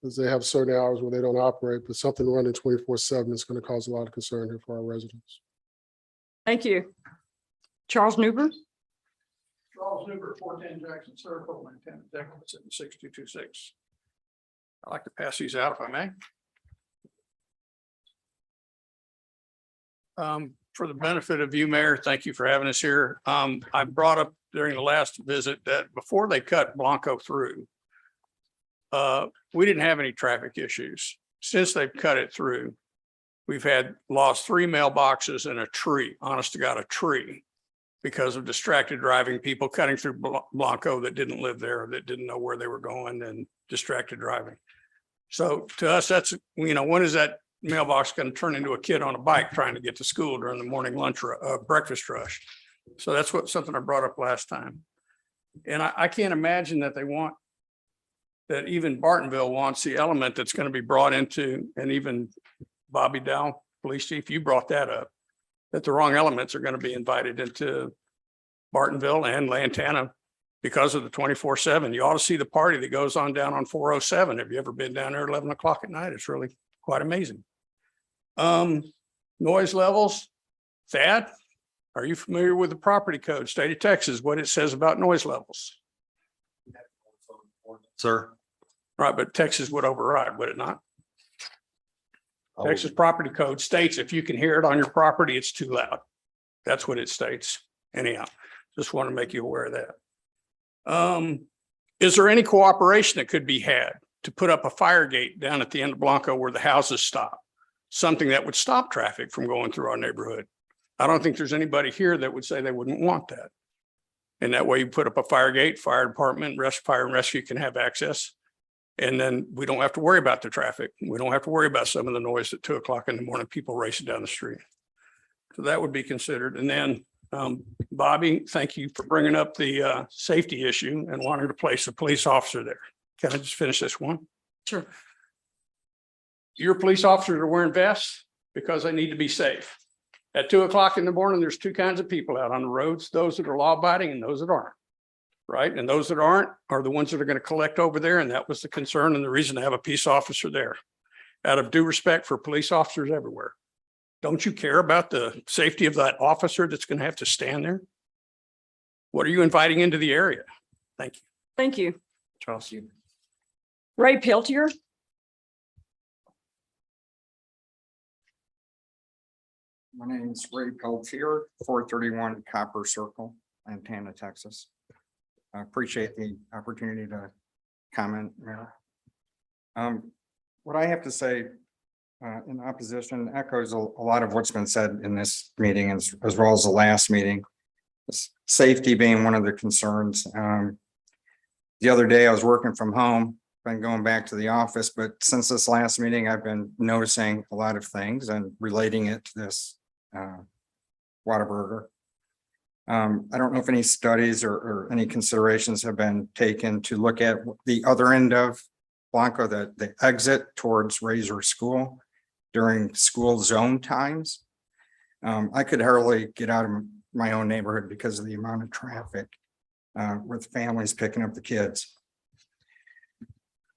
because they have certain hours where they don't operate, but something running 24/7 is going to cause a lot of concern here for our residents. Thank you. Charles Newber. Charles Newber, 410 Jackson Circle, Lantana, Texas, 6226. I'd like to pass these out if I may. For the benefit of you, Mayor, thank you for having us here. I brought up during the last visit that before they cut Blanco through, we didn't have any traffic issues. Since they've cut it through, we've had lost 3 mailboxes and a tree, honest to God, a tree, because of distracted driving, people cutting through Blanco that didn't live there, that didn't know where they were going, and distracted driving. So to us, that's, when is that mailbox going to turn into a kid on a bike trying to get to school during the morning lunch breakfast rush? So that's something I brought up last time. And I can't imagine that that even Bartonville wants the element that's going to be brought into, and even Bobby Dow, police chief, you brought that up, that the wrong elements are going to be invited into Bartonville and Lantana because of the 24/7. You ought to see the party that goes on down on 407. Have you ever been down there at 11 o'clock at night? It's really quite amazing. Noise levels. Thad, are you familiar with the property code, state of Texas, what it says about noise levels? Sir. Right, but Texas would override, would it not? Texas property code states if you can hear it on your property, it's too loud. That's what it states. Anyhow, just want to make you aware of that. Is there any cooperation that could be had to put up a fire gate down at the end of Blanco where the houses stop? Something that would stop traffic from going through our neighborhood. I don't think there's anybody here that would say they wouldn't want that. And that way you put up a fire gate, fire department, fire and rescue can have access. And then we don't have to worry about the traffic. We don't have to worry about some of the noise at 2 o'clock in the morning, people racing down the street. So that would be considered. And then Bobby, thank you for bringing up the safety issue and wanting to place a police officer there. Can I just finish this one? Sure. Your police officers are wearing vests because they need to be safe. At 2 o'clock in the morning, there's 2 kinds of people out on the roads, those that are law abiding and those that aren't. Right. And those that aren't are the ones that are going to collect over there. And that was the concern and the reason to have a peace officer there. Out of due respect for police officers everywhere. Don't you care about the safety of that officer that's going to have to stand there? What are you inviting into the area? Thank you. Thank you. Charles. Ray Peltier. My name is Ray Peltier, 431 Copper Circle, Lantana, Texas. I appreciate the opportunity to comment, Mayor. What I have to say in opposition echoes a lot of what's been said in this meeting as well as the last meeting. Safety being one of the concerns. The other day I was working from home, been going back to the office, but since this last meeting, I've been noticing a lot of things and relating it to this Whataburger. I don't know if any studies or any considerations have been taken to look at the other end of Blanco, the exit towards Razor School during school zone times. I could hardly get out of my own neighborhood because of the amount of traffic with families picking up the kids.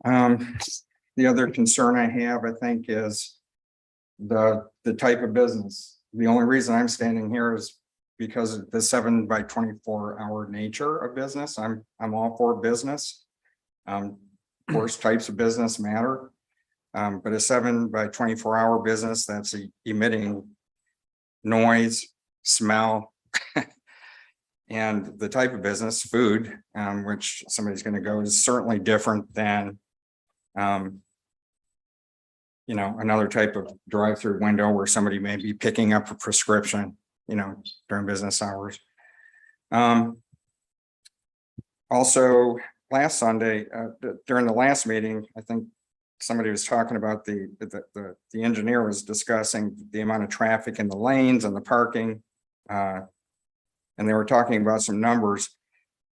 The other concern I have, I think, is the type of business. The only reason I'm standing here is because of the 7 by 24 hour nature of business. I'm all for business. Of course, types of business matter. But a 7 by 24 hour business that's emitting noise, smell, and the type of business, food, which somebody's going to go is certainly different than you know, another type of drive-through window where somebody may be picking up a prescription, you know, during business hours. Also, last Sunday, during the last meeting, I think somebody was talking about the engineer was discussing the amount of traffic in the lanes and the parking. And they were talking about some numbers.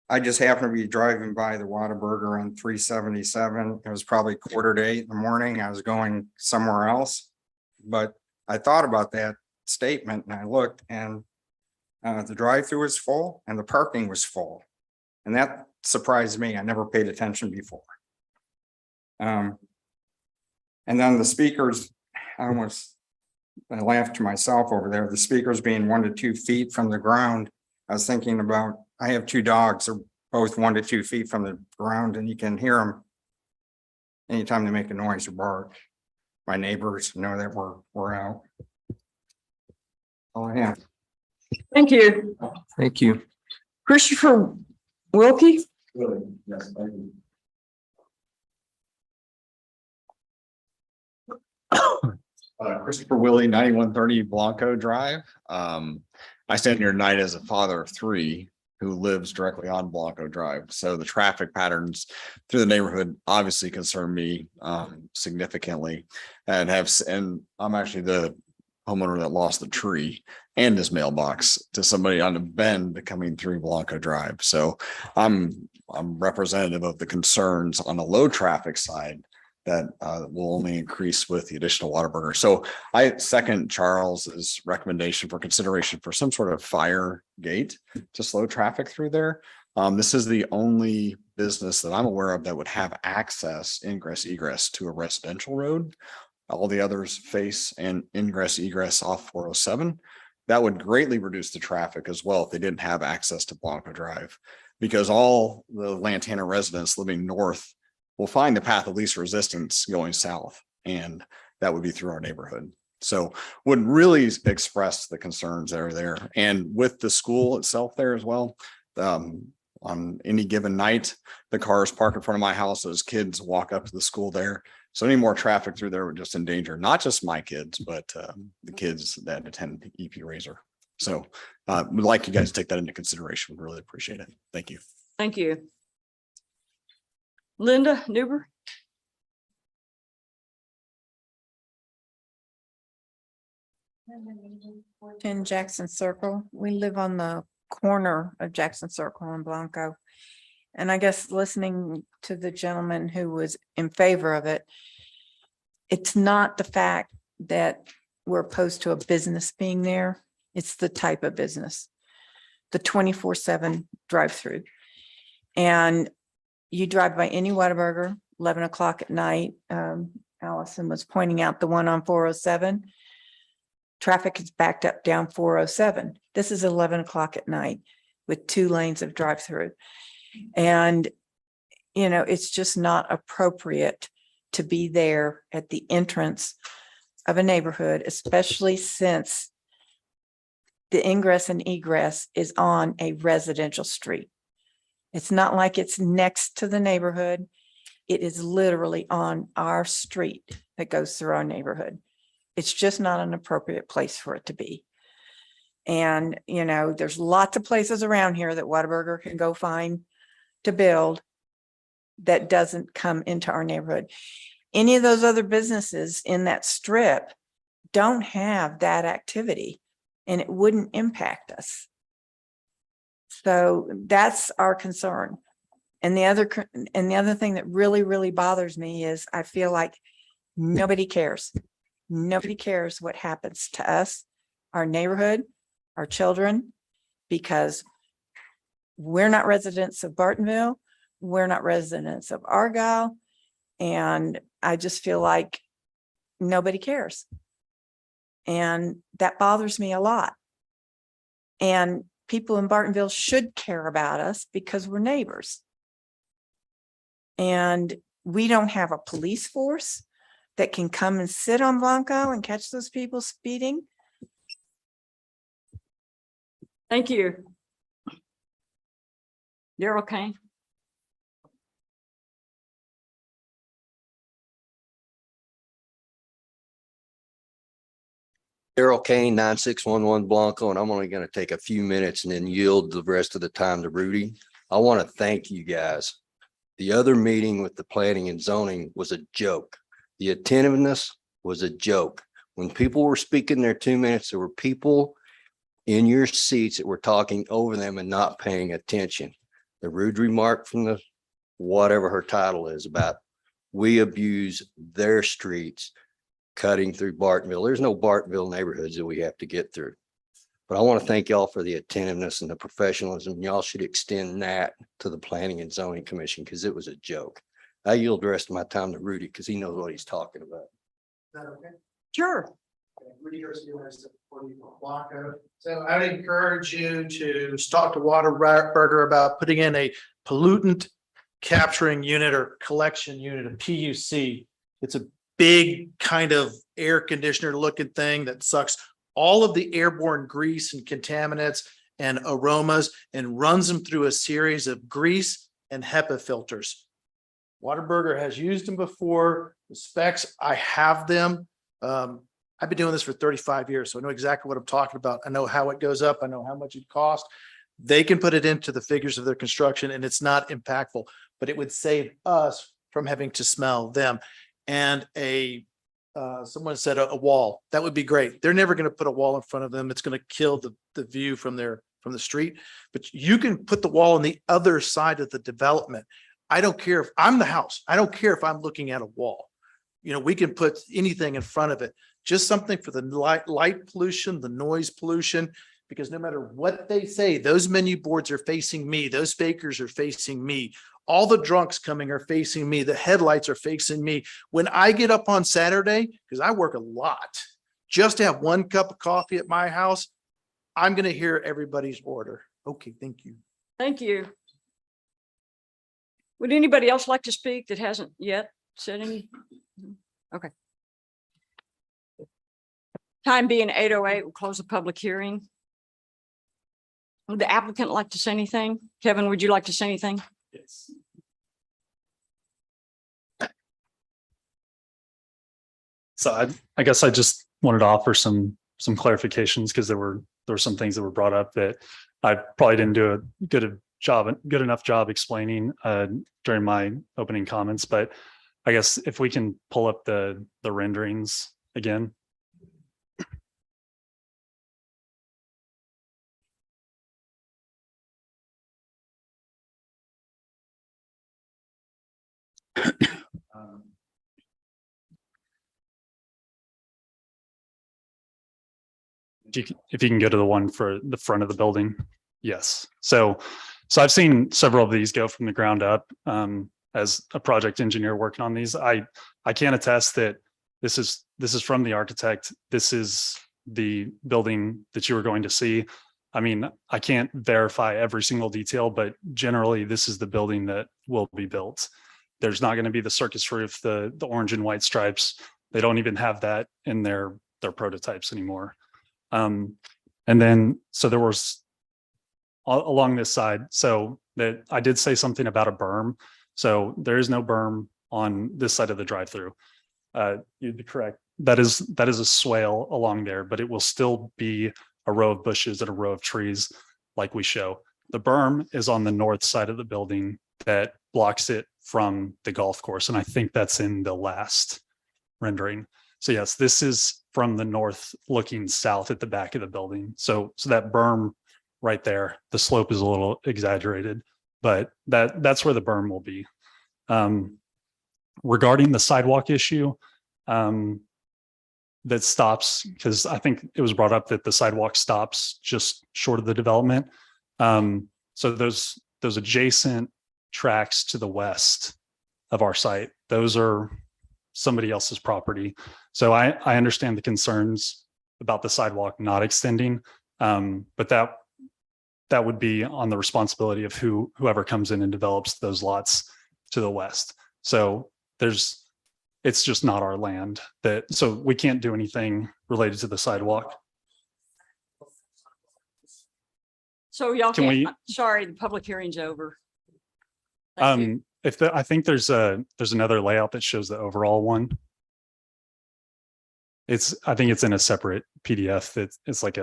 I just happened to be driving by the Whataburger on 377. It was probably 7:45 in the morning. I was going somewhere else. But I thought about that statement and I looked and the drive-through was full and the parking was full. And that surprised me. I never paid attention before. And then the speakers, I laughed to myself over there, the speakers being 1 to 2 feet from the ground. I was thinking about, I have 2 dogs, they're both 1 to 2 feet from the ground and you can hear them anytime they make a noise or bark. My neighbors know that we're out. All I have. Thank you. Thank you. Christopher Wilkie? Yes, thank you. Christopher Willie, 9130 Blanco Drive. I stand here tonight as a father of 3 who lives directly on Blanco Drive. So the traffic patterns through the neighborhood obviously concern me significantly, and I'm actually the homeowner that lost the tree and his mailbox to somebody on a bend coming through Blanco Drive. So I'm representative of the concerns on the low traffic side that will only increase with the additional Whataburger. So I second Charles's recommendation for consideration for some sort of fire gate to slow traffic through there. This is the only business that I'm aware of that would have access, ingress, egress to a residential road. All the others face and ingress, egress off 407. That would greatly reduce the traffic as well if they didn't have access to Blanco Drive, because all the Lantana residents living north will find the path of least resistance going south, and that would be through our neighborhood. So would really express the concerns that are there. And with the school itself there as well, on any given night, the cars park in front of my house, those kids walk up to the school there. So any more traffic through there would just endanger not just my kids, but the kids that attend EP Razor. So would like you guys to take that into consideration. Would really appreciate it. Thank you. Thank you. Linda Newber? In Jackson Circle, we live on the corner of Jackson Circle and Blanco. And I guess listening to the gentleman who was in favor of it, it's not the fact that we're opposed to a business being there. It's the type of business, the 24/7 drive-through. And you drive by any Whataburger, 11 o'clock at night. Allison was pointing out the one on 407. Traffic is backed up down 407. This is 11 o'clock at night with 2 lanes of drive-through. And, you know, it's just not appropriate to be there at the entrance of a neighborhood, especially since the ingress and egress is on a residential street. It's not like it's next to the neighborhood. It is literally on our street that goes through our neighborhood. It's just not an appropriate place for it to be. And, you know, there's lots of places around here that Whataburger can go find to build that doesn't come into our neighborhood. Any of those other businesses in that strip don't have that activity, and it wouldn't impact us. So that's our concern. And the other thing that really, really bothers me is I feel like nobody cares. Nobody cares what happens to us, our neighborhood, our children, because we're not residents of Bartonville. We're not residents of Argyle. And I just feel like nobody cares. And that bothers me a lot. And people in Bartonville should care about us because we're neighbors. And we don't have a police force that can come and sit on Blanco and catch those people speeding. Thank you. Daryl Kane? Daryl Kane, 9611 Blanco, and I'm only going to take a few minutes and then yield the rest of the time to Rudy. I want to thank you guys. The other meeting with the planning and zoning was a joke. The attentiveness was a joke. When people were speaking their 2 minutes, there were people in your seats that were talking over them and not paying attention. The rude remark from the, whatever her title is, about we abuse their streets cutting through Bartonville. There's no Bartonville neighborhoods that we have to get through. But I want to thank y'all for the attentiveness and the professionalism. Y'all should extend that to the Planning and Zoning Commission because it was a joke. I yield the rest of my time to Rudy because he knows what he's talking about. Is that okay? Sure. Rudy Garcia, Blanco. So I'd encourage you to talk to Waterburger about putting in a pollutant capturing unit or collection unit, a PUC. It's a big kind of air conditioner looking thing that sucks all of the airborne grease and contaminants and aromas and runs them through a series of grease and HEPA filters. Waterburger has used them before. The specs, I have them. I've been doing this for 35 years, so I know exactly what I'm talking about. I know how it goes up. I know how much it costs. They can put it into the figures of their construction and it's not impactful, but it would save us from having to smell them. And someone said a wall, that would be great. They're never going to put a wall in front of them. It's going to kill the view from the street, but you can put the wall on the other side of the development. I don't care if I'm the house. I don't care if I'm looking at a wall. You know, we can put anything in front of it, just something for the light pollution, the noise pollution, because no matter what they say, those menu boards are facing me. Those bakers are facing me. All the drunks coming are facing me. The headlights are facing me. When I get up on Saturday, because I work a lot, just to have one cup of coffee at my house, I'm going to hear everybody's order. Okay, thank you. Thank you. Would anybody else like to speak that hasn't yet said any? Okay. Time being 8:08, we'll close the public hearing. Would the applicant like to say anything? Kevin, would you like to say anything? Yes. So I guess I just wanted to offer some clarifications because there were some things that were brought up that I probably didn't do a good enough job explaining during my opening comments. But I guess if we can pull up the renderings again. If you can go to the one for the front of the building. Yes. So I've seen several of these go from the ground up as a project engineer working on these. I can attest that this is from the architect. This is the building that you were going to see. I mean, I can't verify every single detail, but generally this is the building that will be built. There's not going to be the circus roof, the orange and white stripes. They don't even have that in their prototypes anymore. And then, so there was along this side, so that I did say something about a berm. So there is no berm on this side of the drive-through. You'd be correct. That is a swale along there, but it will still be a row of bushes and a row of trees like we show. The berm is on the north side of the building that blocks it from the golf course. And I think that's in the last rendering. So yes, this is from the north looking south at the back of the building. So that berm right there, the slope is a little exaggerated, but that's where the berm will be. Regarding the sidewalk issue, that stops, because I think it was brought up that the sidewalk stops just short of the development. So those adjacent tracks to the west of our site, those are somebody else's property. So I understand the concerns about the sidewalk not extending, but that would be on the responsibility of whoever comes in and develops those lots to the west. So it's just not our land, so we can't do anything related to the sidewalk. So y'all Can can't, we- sorry, the public hearing's over. Thank you. I think there's another layout that shows the overall one. I think it's in a separate PDF. It's like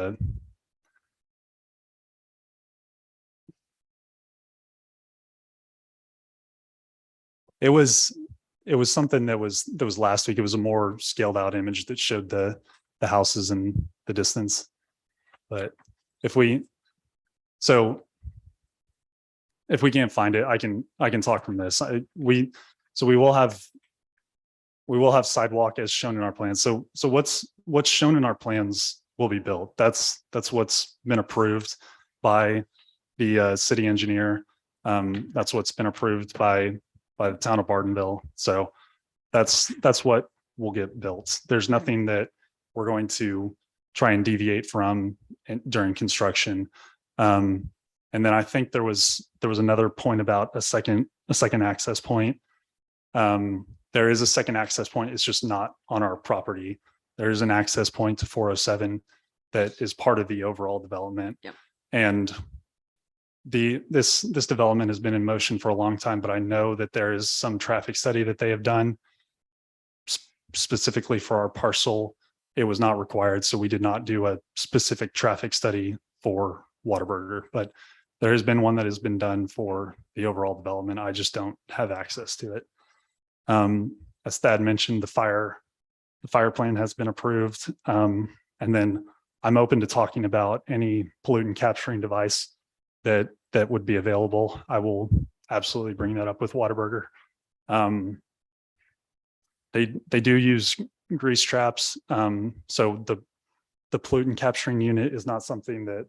it was something that was last week. It was a more scaled out image that showed the houses and the distance. But if we can't find it, I can talk from this. We will have sidewalk as shown in our plans. So what's shown in our plans will be built. That's what's been approved by the city engineer. That's what's been approved by the town of Bartonville. So that's what will get built. There's nothing that we're going to try and deviate from during construction. And then I think there was another point about a second access point. There is a second access point. It's just not on our property. There is an access point to 407 that is part of the overall development. Yep. And this development has been in motion for a long time, but I know that there is some traffic study that they have done specifically for our parcel. It was not required, so we did not do a specific traffic study for Whataburger, but there has been one that has been done for the overall development. I just don't have access to it. As Thad mentioned, the fire plan has been approved. And then I'm open to talking about any pollutant capturing device that would be available. I will absolutely bring that up with Whataburger. They do use grease traps. So the pollutant capturing unit is not something that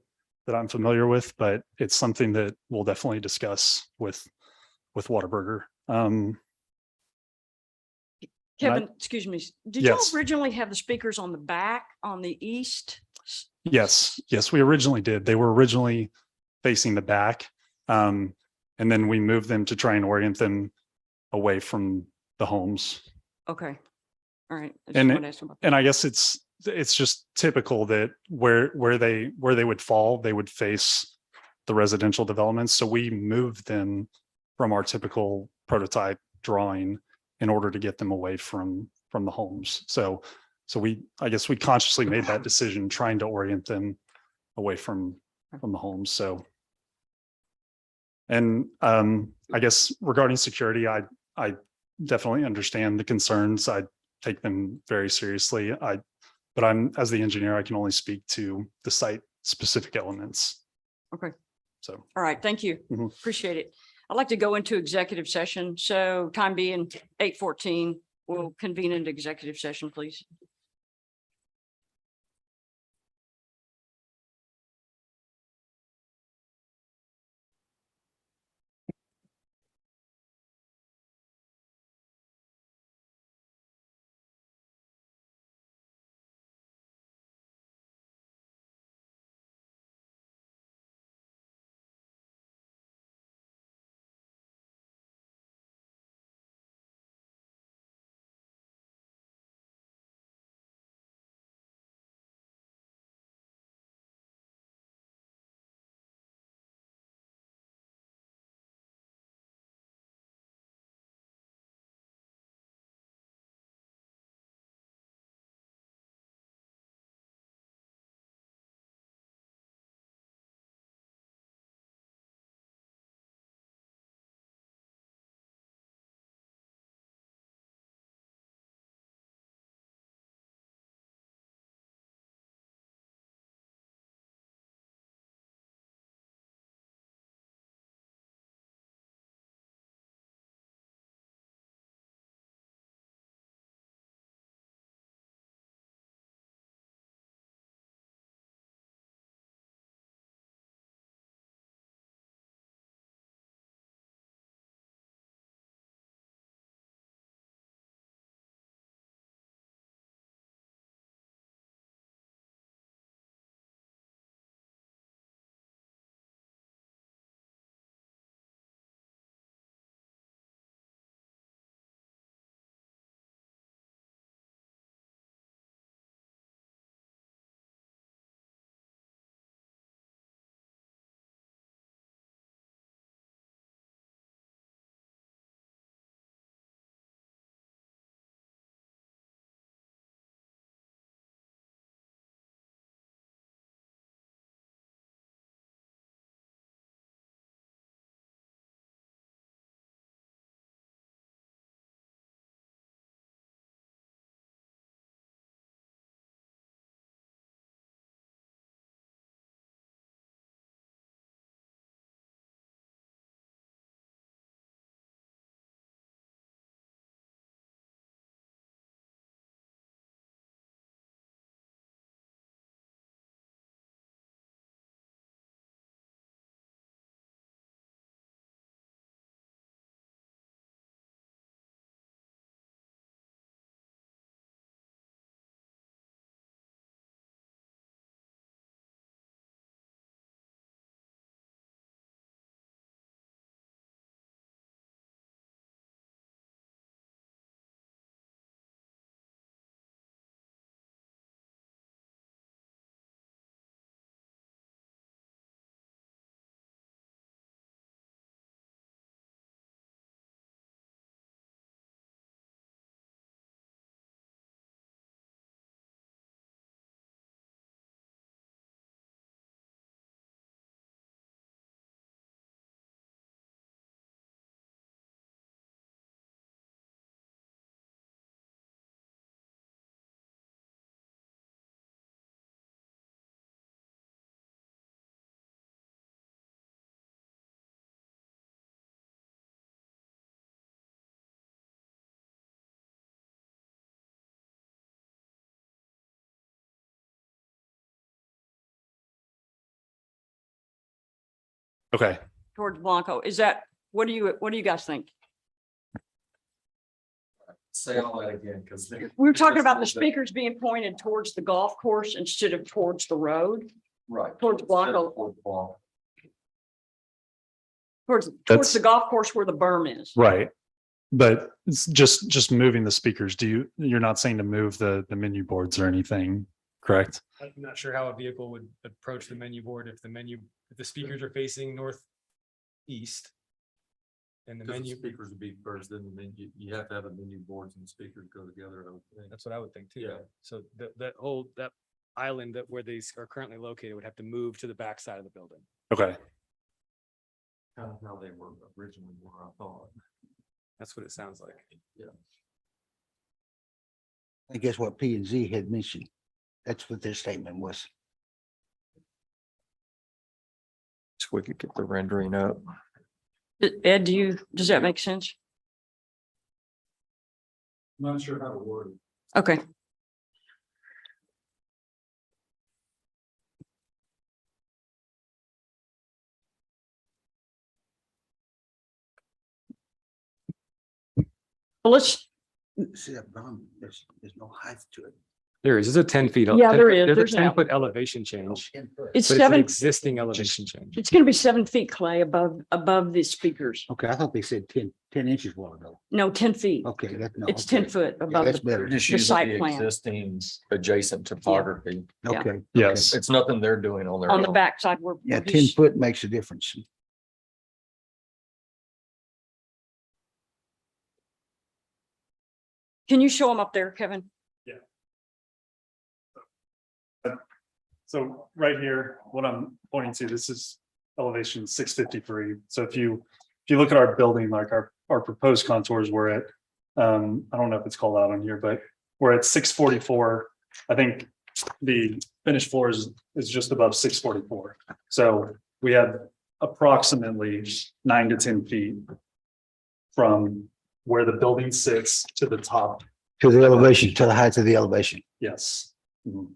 I'm familiar with, but it's something that we'll definitely discuss with Whataburger. Kevin, excuse me, did y'all Yes. originally have the speakers on the back on the east? Yes, we originally did. They were originally facing the back. And then we moved them to try and orient them away from the homes. Okay. All right. I just wanted to ask about that. And I guess it's just typical that where they would fall, they would face the residential developments. So we moved them from our typical prototype drawing in order to get them away from the homes. So I guess we consciously made that decision, trying to orient them away from the homes. So, and I guess regarding security, I definitely understand the concerns. I take them very seriously. But as the engineer, I can only speak to the site specific elements. Okay. So. All right. Thank you. Appreciate it. I'd like to go into executive session. So time being 8:14, we'll convene into executive session, please. Okay. towards Blanco. Is that, what do you guys think? Say all that again, because. We were talking about the speakers being pointed towards the golf course instead of towards the road, Right. towards Blanco, towards That's- the golf course where the berm is. Right. But it's just moving the speakers. You're not saying to move the menu boards or anything, correct? I'm not sure how a vehicle would approach the menu board if if the speakers are facing northeast. And the menu. Speakers would be first, then the menu, you have to have the menu boards and speakers go together, I would think. That's what I would think too. Yeah. So that island where these are currently located would have to move to the backside of the building. Okay. Kind of how they were originally, I thought. That's what it sounds like. Yeah. I guess what P and Z had mentioned. That's what their statement was. So we could get the rendering up. Ed, does that make sense? Not sure how to word it. Okay. Well, let's, See that berm, there's no height to it. There is, there's a 10 feet. Yeah, there is. There's There's a an 10-foot elevation change. it's But it's an 7, existing elevation change. it's gonna be 7 feet, Clay, above the speakers. Okay, I thought they said 10 inches a while ago. No, 10 feet. Okay, that's no. It's okay. 10 foot Yeah, above that's the, better. Just The using site the plan. existing adjacent topography. Yeah. Okay. Yes. It's nothing they're doing on their on the own. backside where. Yeah, where 10 he's- foot makes a difference. Can you show them up there, Kevin? So right here, what I'm pointing to, this is elevation 653. So if you look at our building, like our proposed contours, we're at, I don't know if it's called out on here, but we're at 644. I think the finished floor is just above 644. So we have approximately 9 to 10 feet from where the building sits to the top. To the elevation, to the height of the elevation. Yes. Mhm.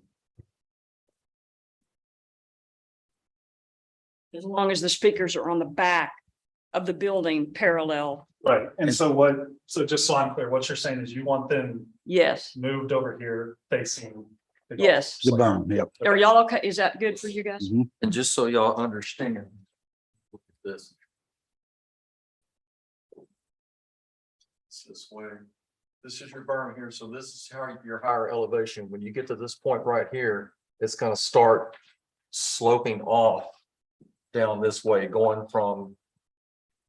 As long as the speakers are on the back of the building parallel. Right. And so just so I'm clear, what you're saying is you want them Yes, moved over here facing. the golf yes. The course. berm, yep. Are y'all okay? Is that good for you guys? Mhm. And just so y'all understand. Look at this. It's this way. This is your berm here, so this is how your higher elevation, when you get to this point right here, it's gonna start sloping off down this way, going from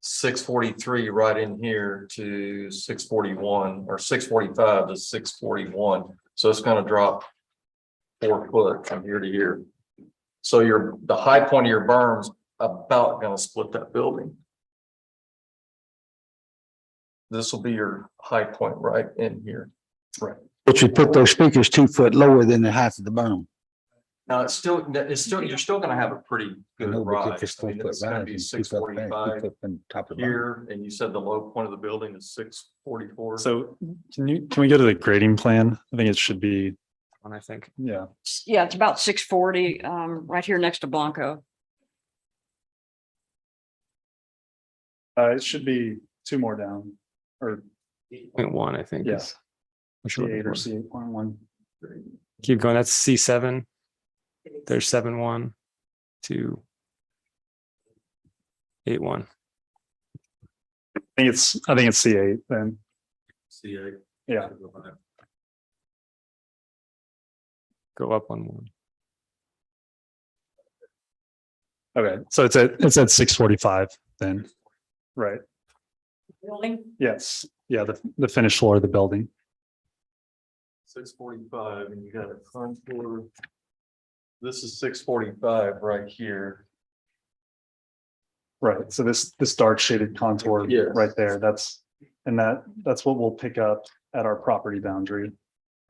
643 right in here to 641 or 645 to 641. So it's gonna drop 4 foot from here to here. So the high point of your berm's about gonna split that building. This will be your high point right in here. Which would put those speakers 2 foot lower than the height of the berm. Now, you're still gonna have a pretty good No, but rise. if it's I mean, 4 foot it's gonna rise be and 2 six foot back, 2 forty-five foot from top of the berm. here, and you said the low point of the building is 644. So can we go to the grading plan? I think it should be, And I think. yeah. Yeah, it's about 640, right here next to Blanco. It should be 2 more down or 0.1, I think. Yeah. is what you're looking C8 or for. C8.1. Keep going. That's C7. There's 7.1 to 8.1. I think it's C8 then. C8. Yeah. Go up 1 more. Okay. So it's at 645 then. Right. Building? Yes. Yeah. The finished floor of the building. 645, and you got a contour. This is 645 right here. Right. So this dark shaded contour Yes. right there, that's what we'll pick up at our property boundary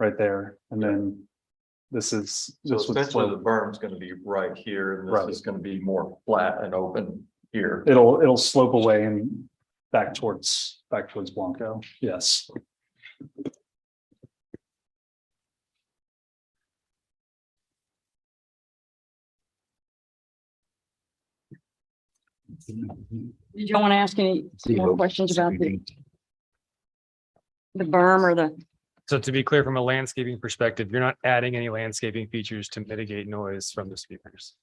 right there. And then this is, So this would essentially the slope. berm's gonna be right here, and Right. this is gonna be more flat and open here. It'll slope away and back towards Blanco. Yes. Did you want to ask any more questions about the berm or the, So to be clear, from a landscaping perspective, you're not adding any landscaping features to mitigate noise from the speakers.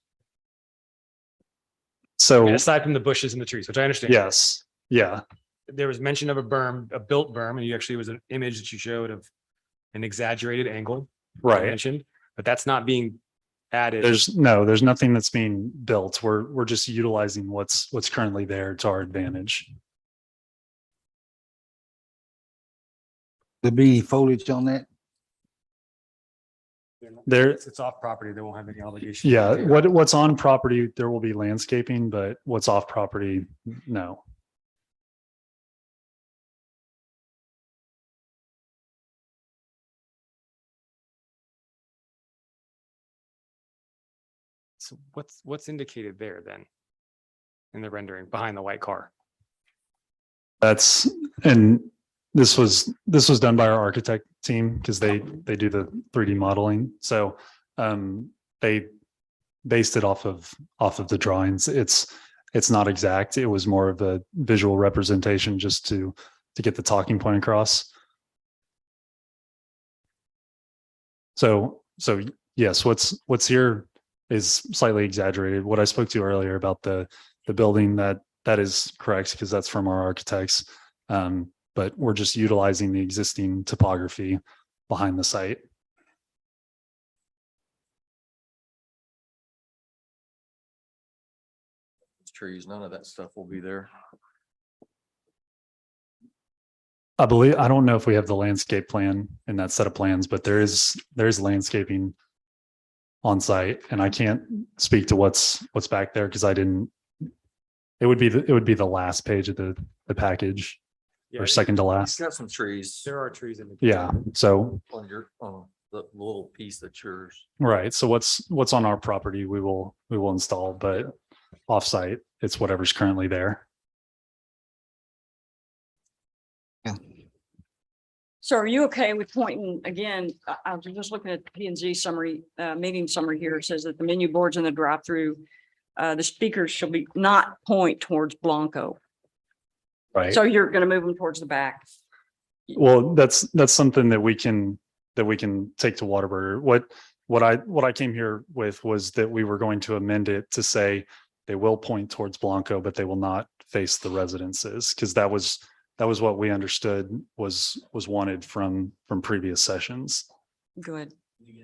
So, Aside from the bushes and the trees, which I understand. yes, yeah, There was mention of a berm, a built berm, and you actually was an image that you showed of an exaggerated angle. you right. Mentioned, but that's not being added. There's nothing that's being built. We're just utilizing what's currently there to our advantage. There be foliage on that? There, It's off property. They won't have any obligation. yeah, what's on property, there will be landscaping, but what's off property, no. So what's indicated there then? In the rendering behind the white car? That's, and this was done by our architect team because they do the 3D modeling. So they based it off of the drawings. It's not exact. It was more of a visual representation just to get the talking point across. So yes, what's here is slightly exaggerated. What I spoke to earlier about the building, that is correct because that's from our architects. But we're just utilizing the existing topography behind the site. Trees, none of that stuff will be there. I believe, I don't know if we have the landscape plan in that set of plans, but there's landscaping on site, and I can't speak to what's back there because I didn't. It would be the last page of the package, or second to last. Got some trees. There are trees in the. Yeah. So On the little piece that's yours. right. So what's on our property, we will install, but offsite, it's whatever's currently there. so are you okay with pointing, again, I was just looking at the P and Z summary, meeting summary here. It says that the menu boards in the drive-through, the speakers shall be not point towards Blanco. Right. So you're going to move them towards the back. Well, that's something that we can take to Whataburger. What I came here with was that we were going to amend it to say they will point towards Blanco, but they will not face the residences, because that was what we understood was wanted from previous sessions. Good.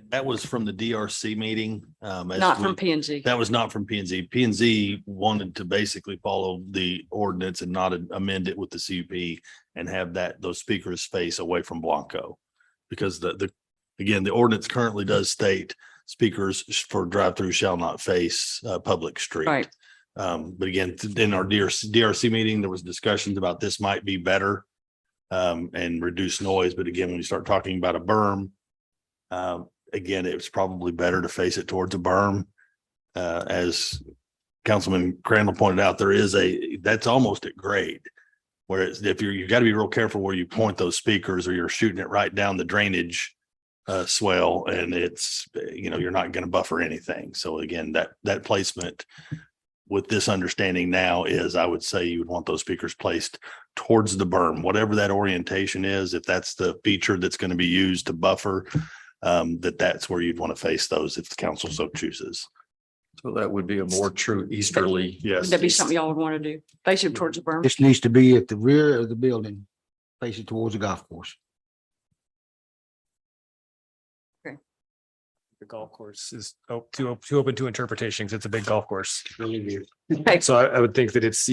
That was from the DRC meeting. Not from P and Z. That was not from P and Z. P and Z wanted to basically follow the ordinance and not amend it with the CUP and have those speakers face away from Blanco. Because again, the ordinance currently does state speakers for drive-through shall not face public street. Right. But again, in our DRC meeting, there was discussions about this might be better and reduce noise. But again, when you start talking about a berm, again, it's probably better to face it towards a berm. As Councilman Crandall pointed out, that's almost at grade. Whereas you've got to be real careful where you point those speakers, or you're shooting it right down the drainage swell, and it's, you're not going to buffer anything. So again, that placement with this understanding now is, I would say you would want those speakers placed towards the berm, whatever that orientation is. If that's the feature that's going to be used to buffer, that's where you'd want to face those if the council so chooses. So that would be a more true easterly. Yes. Would that be something y'all would want to do? Face it towards the berm? This needs to be at the rear of the building, facing towards the golf course. The golf course is too open to interpretation because it's a big golf course. Okay. So I would think that it's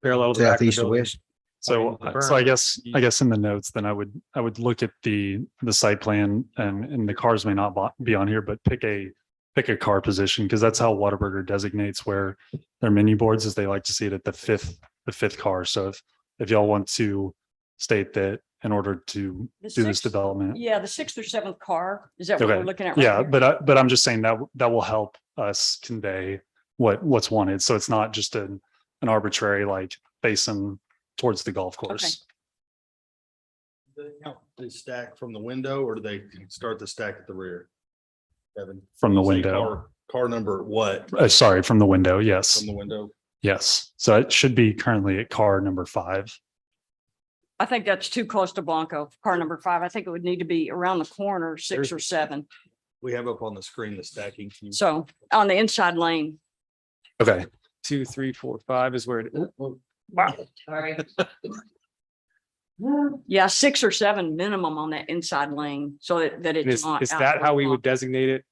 parallel to the back of the Southeast or building. west. So I guess in the notes, then I would look at the site plan, and the cars may not be on here, but pick a car position, because that's how Whataburger designates where their menu boards is. They like to see it at the fifth car. So if y'all want to state that in order to The do this sixth- development. Yeah, the 6th or 7th car. Is that what Okay. we're looking at? right Yeah, here? but I'm just saying that will help us convey what's wanted. So it's not just an arbitrary, like, facing towards the golf course. They stack from the window, or do they start the stack at the rear? Kevin? From the Say window. Car number what? Sorry, from the window. Yes. From the window? Yes, so it should be currently at car number 5. I think that's too close to Blanco, car number 5. I think it would need to be around the corner, 6 or 7. We have up on the screen the stacking. So on the inside lane. Okay, 2, 3, 4, 5 is where it. Sorry. Yeah, 6 or 7 minimum on that inside lane, so that it's Is, not. is out that towards how we Blanco. would designate it?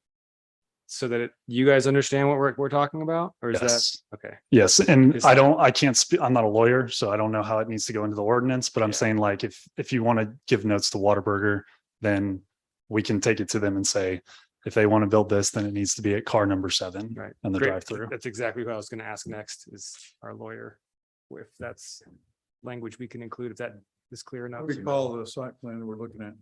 So that you guys understand what we're talking about, or is Yes. that, okay? yes, and Is I can't speak, I'm not a lawyer, so I don't know how it needs to go into the ordinance, but I'm Yeah. saying like, if you want to give notes to Whataburger, then we can take it to them and say, if they want to build this, then it needs to be at car number 7 Right. on the Great. drive-through. That's exactly what I was gonna ask next, is our lawyer, if that's language we can include, if that is clear enough. What do we call the site plan that we're looking at?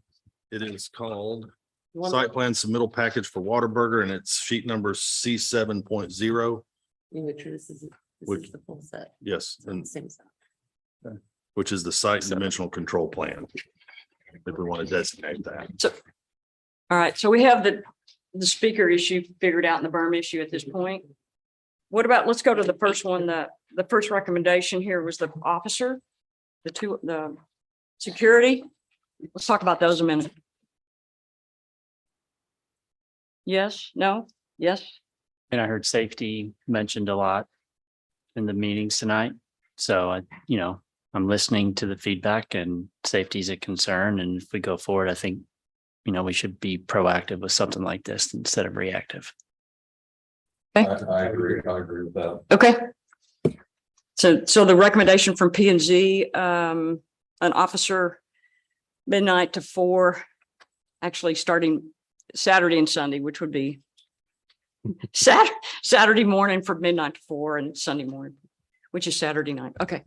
It is called You want- site plan submittal package for Whataburger, and it's sheet number C7.0. Which this is Which- the full set. Yes, and Same stuff. which is the site and dimensional control plan. If we want to designate that. All right, so we have the speaker issue figured out and the berm issue at this point. What about, let's go to the first one. The first recommendation here was the officer, the security. Let's talk about those a minute. Yes, no, yes, And I heard safety mentioned a lot in the meetings tonight. So I'm listening to the feedback, and safety is a concern. And if we go forward, I think, we should be proactive with something like this instead of reactive. I agree with that. okay. So the recommendation from P and Z, an officer midnight to 4, actually starting Saturday and Sunday, which would be Saturday morning from midnight to 4 and Sunday morning, which is Saturday night. Okay.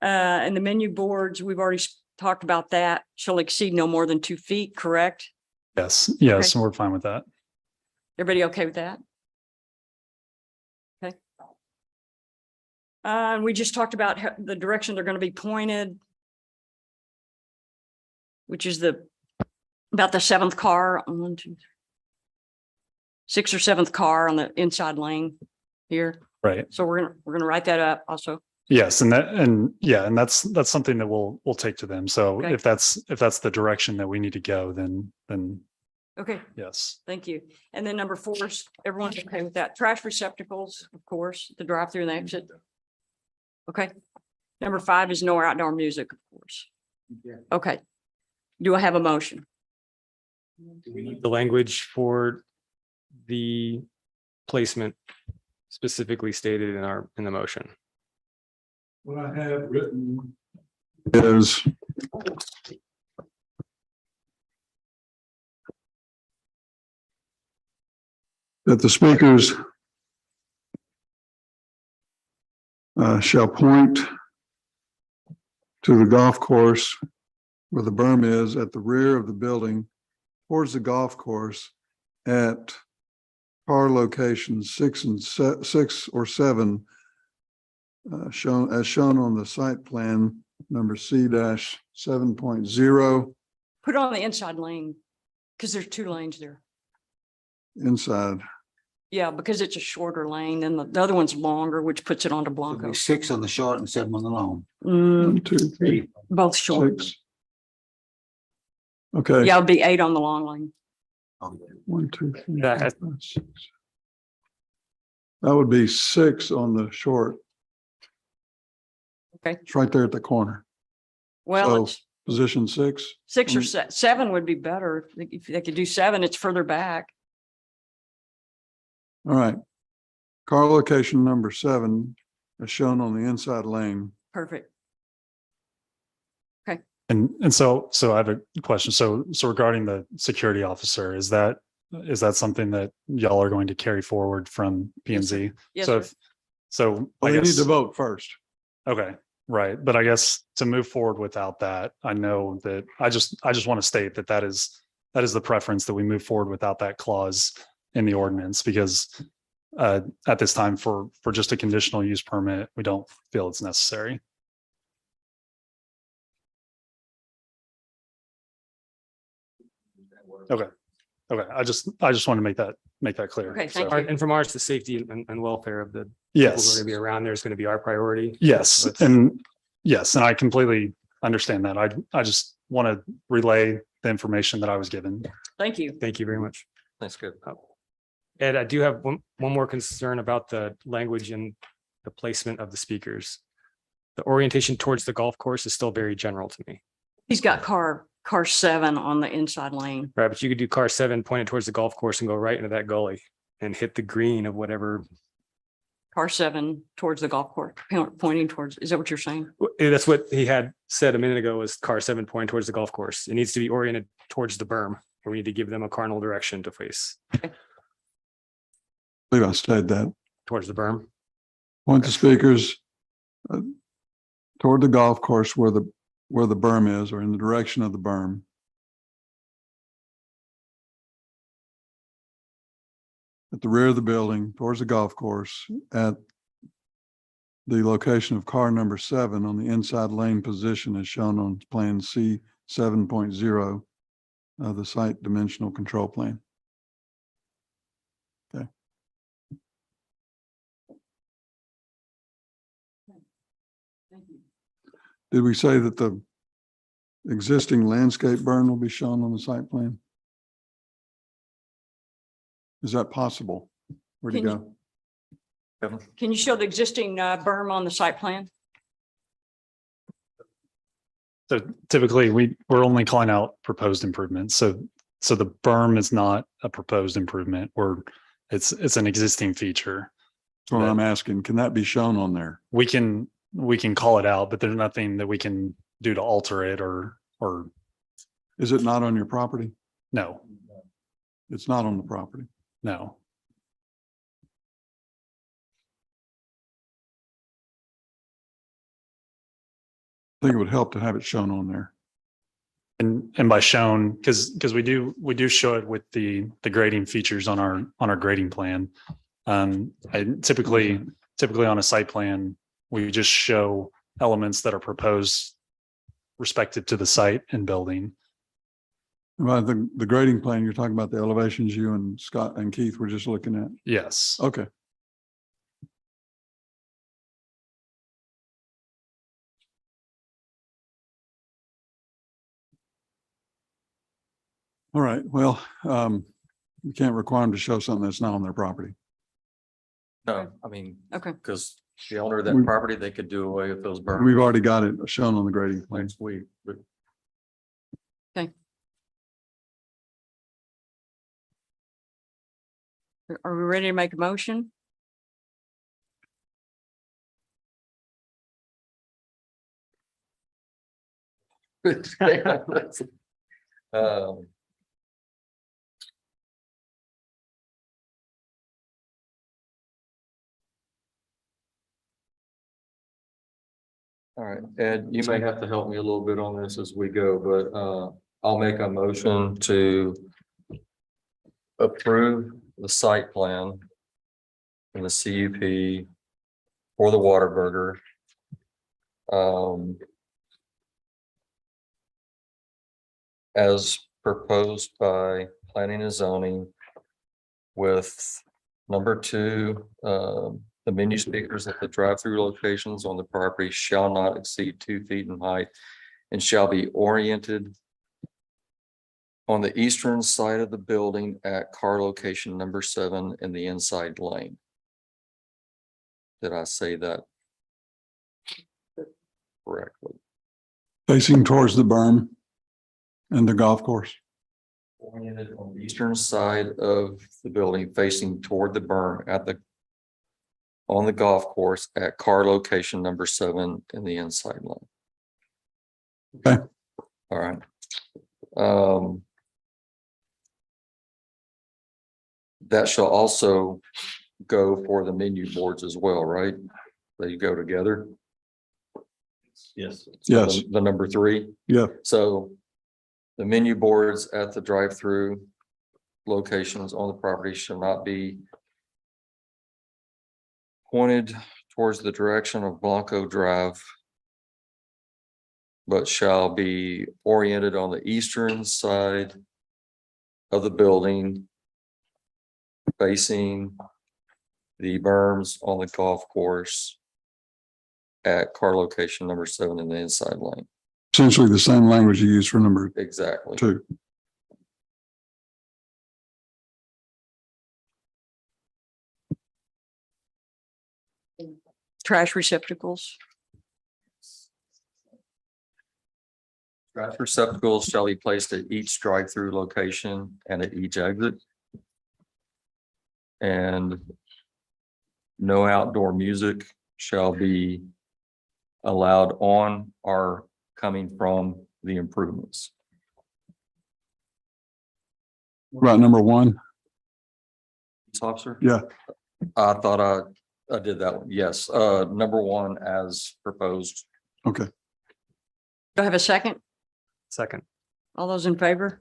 And the menu boards, we've already talked about that. Shall exceed no more than 2 feet, correct? Yes, Okay. we're fine with that. Everybody okay with that? Okay. And we just talked about the direction they're going to be pointed, which is about the 7th car on 1, 2, 3, 6th or 7th car on the inside lane here. Right. So we're gonna write that up also. Yes, and that's something that we'll take to them. So Okay. if that's the direction that we need to go, then Okay, yes. thank you. And then number 4 is everyone's okay with that. Trash receptacles, of course, the drive through and the exit. Okay. Number 5 is no outdoor music, of course. Okay. Do I have a motion? Do we need the language for the placement specifically stated in the motion? What I have written is that the speakers shall point to the golf course where the berm is at the rear of the building towards the golf course at car locations 6 or 7 shown on the site plan number C-7.0 Put it on the inside lane, because there's 2 lanes there. inside. Yeah, because it's a shorter lane and the other one's longer, which puts it onto Blanco. 6 on the short and 7 on the long. Mm, 1, 2, 3, both short. 6. Okay. Yeah, it'd be 8 on the long lane. 1, 2, 3, Yeah, 4, 5, 6. That would be 6 on the short. Okay. It's right there at the corner. Well, So, it's position 6. 6 or 7 would be better. If they could do 7, it's further back. All right. Car location number 7 is shown on the inside lane. Perfect. And so I have a question. So regarding the security officer, is that something that y'all are going to carry forward from P and Z? Yes, So sir. so Well, I you need guess, to vote first. okay, right. But I guess to move forward without that, I know that I just want to state that is the preference, that we move forward without that clause in the ordinance, because at this time for just a conditional use permit, we don't feel it's necessary. Okay. I just want to make that clear. Okay, thank So- you. And from ours, the safety and welfare of the People who are Yes, gonna be around there is gonna be our priority. yes, Let's- and yes, and I completely understand that. I just want to relay the information that I was given. Thank you. Thank you very much. That's good. Ed, I do have one more concern about the language and the placement of the speakers. The orientation towards the golf course is still very general to me. He's got car 7 on the inside lane. Right, but you could do car 7, point it towards the golf course and go right into that gully and hit the green of whatever. Car 7 towards the golf course, pointing towards, is that what you're saying? That's what he had said a minute ago was car 7 pointing towards the golf course. It needs to be oriented towards the berm. And we need to give them a cardinal direction to face I believe I said that. towards the berm. Point the speakers toward the golf course where the berm is, or in the direction of the berm. At the rear of the building, towards the golf course, at the location of car number 7 on the inside lane position as shown on plan C 7.0 of the site dimensional control plan. Okay. Did we say that the existing landscape burn will be shown on the site plan? Is that possible? Where'd he Can go? Can you show the existing berm on the site plan? So typically we're only calling out proposed improvements. So the berm is not a proposed improvement, or it's an existing feature. That's what I'm asking. Can that be shown on there? We can call it out, but there's nothing that we can do to alter it or Is it not on your property? no, It's not on the property. no. I think it would help to have it shown on there. And by shown, because we do show it with the grading features on our grading plan. And typically on a site plan, we just show elements that are proposed respective to the site and building. About the grading plan, you're talking about the elevations you and Scott and Keith were just looking at. Yes. Okay. All right, well, you can't require them to show something that's not on their property. No, I mean, Okay. because the owner of that We- property, they could do away with those berms We've already got it shown on the grading plan. next week, but Are we ready to make a motion? Um, All right, Ed, you may have to help me a little bit on this as we go, but I'll make a motion to approve the site plan and the CUP for the Waterburger. As proposed by planning and zoning with number 2, the menu speakers at the drive-through locations on the property shall not exceed 2 feet in height and shall be oriented on the eastern side of the building at car location number 7 in the inside lane. Did I say that correctly? Facing towards the berm and the golf course. Oriented on the eastern side of the building facing toward the berm on the golf course at car location number 7 in the inside lane. Okay. All right. That shall also go for the menu boards as well, right? They go together. Yes. So Yes. The number 3. Yeah. So the menu boards at the drive-through locations on the property shall not be pointed towards the direction of Blanco Drive, but shall be oriented on the eastern side of the building, facing the berms on the golf course at car location number 7 in the inside lane. Essentially the same language you use for number Exactly. 2. Trash receptacles. Trash receptacles shall be placed at each drive-through location and at each exit. And no outdoor music shall be allowed on or coming from the improvements. What about number 1? Police officer? Yeah. I thought I did that one. Yes, number 1 as proposed. Okay. Do I have a second? Second. All those in favor?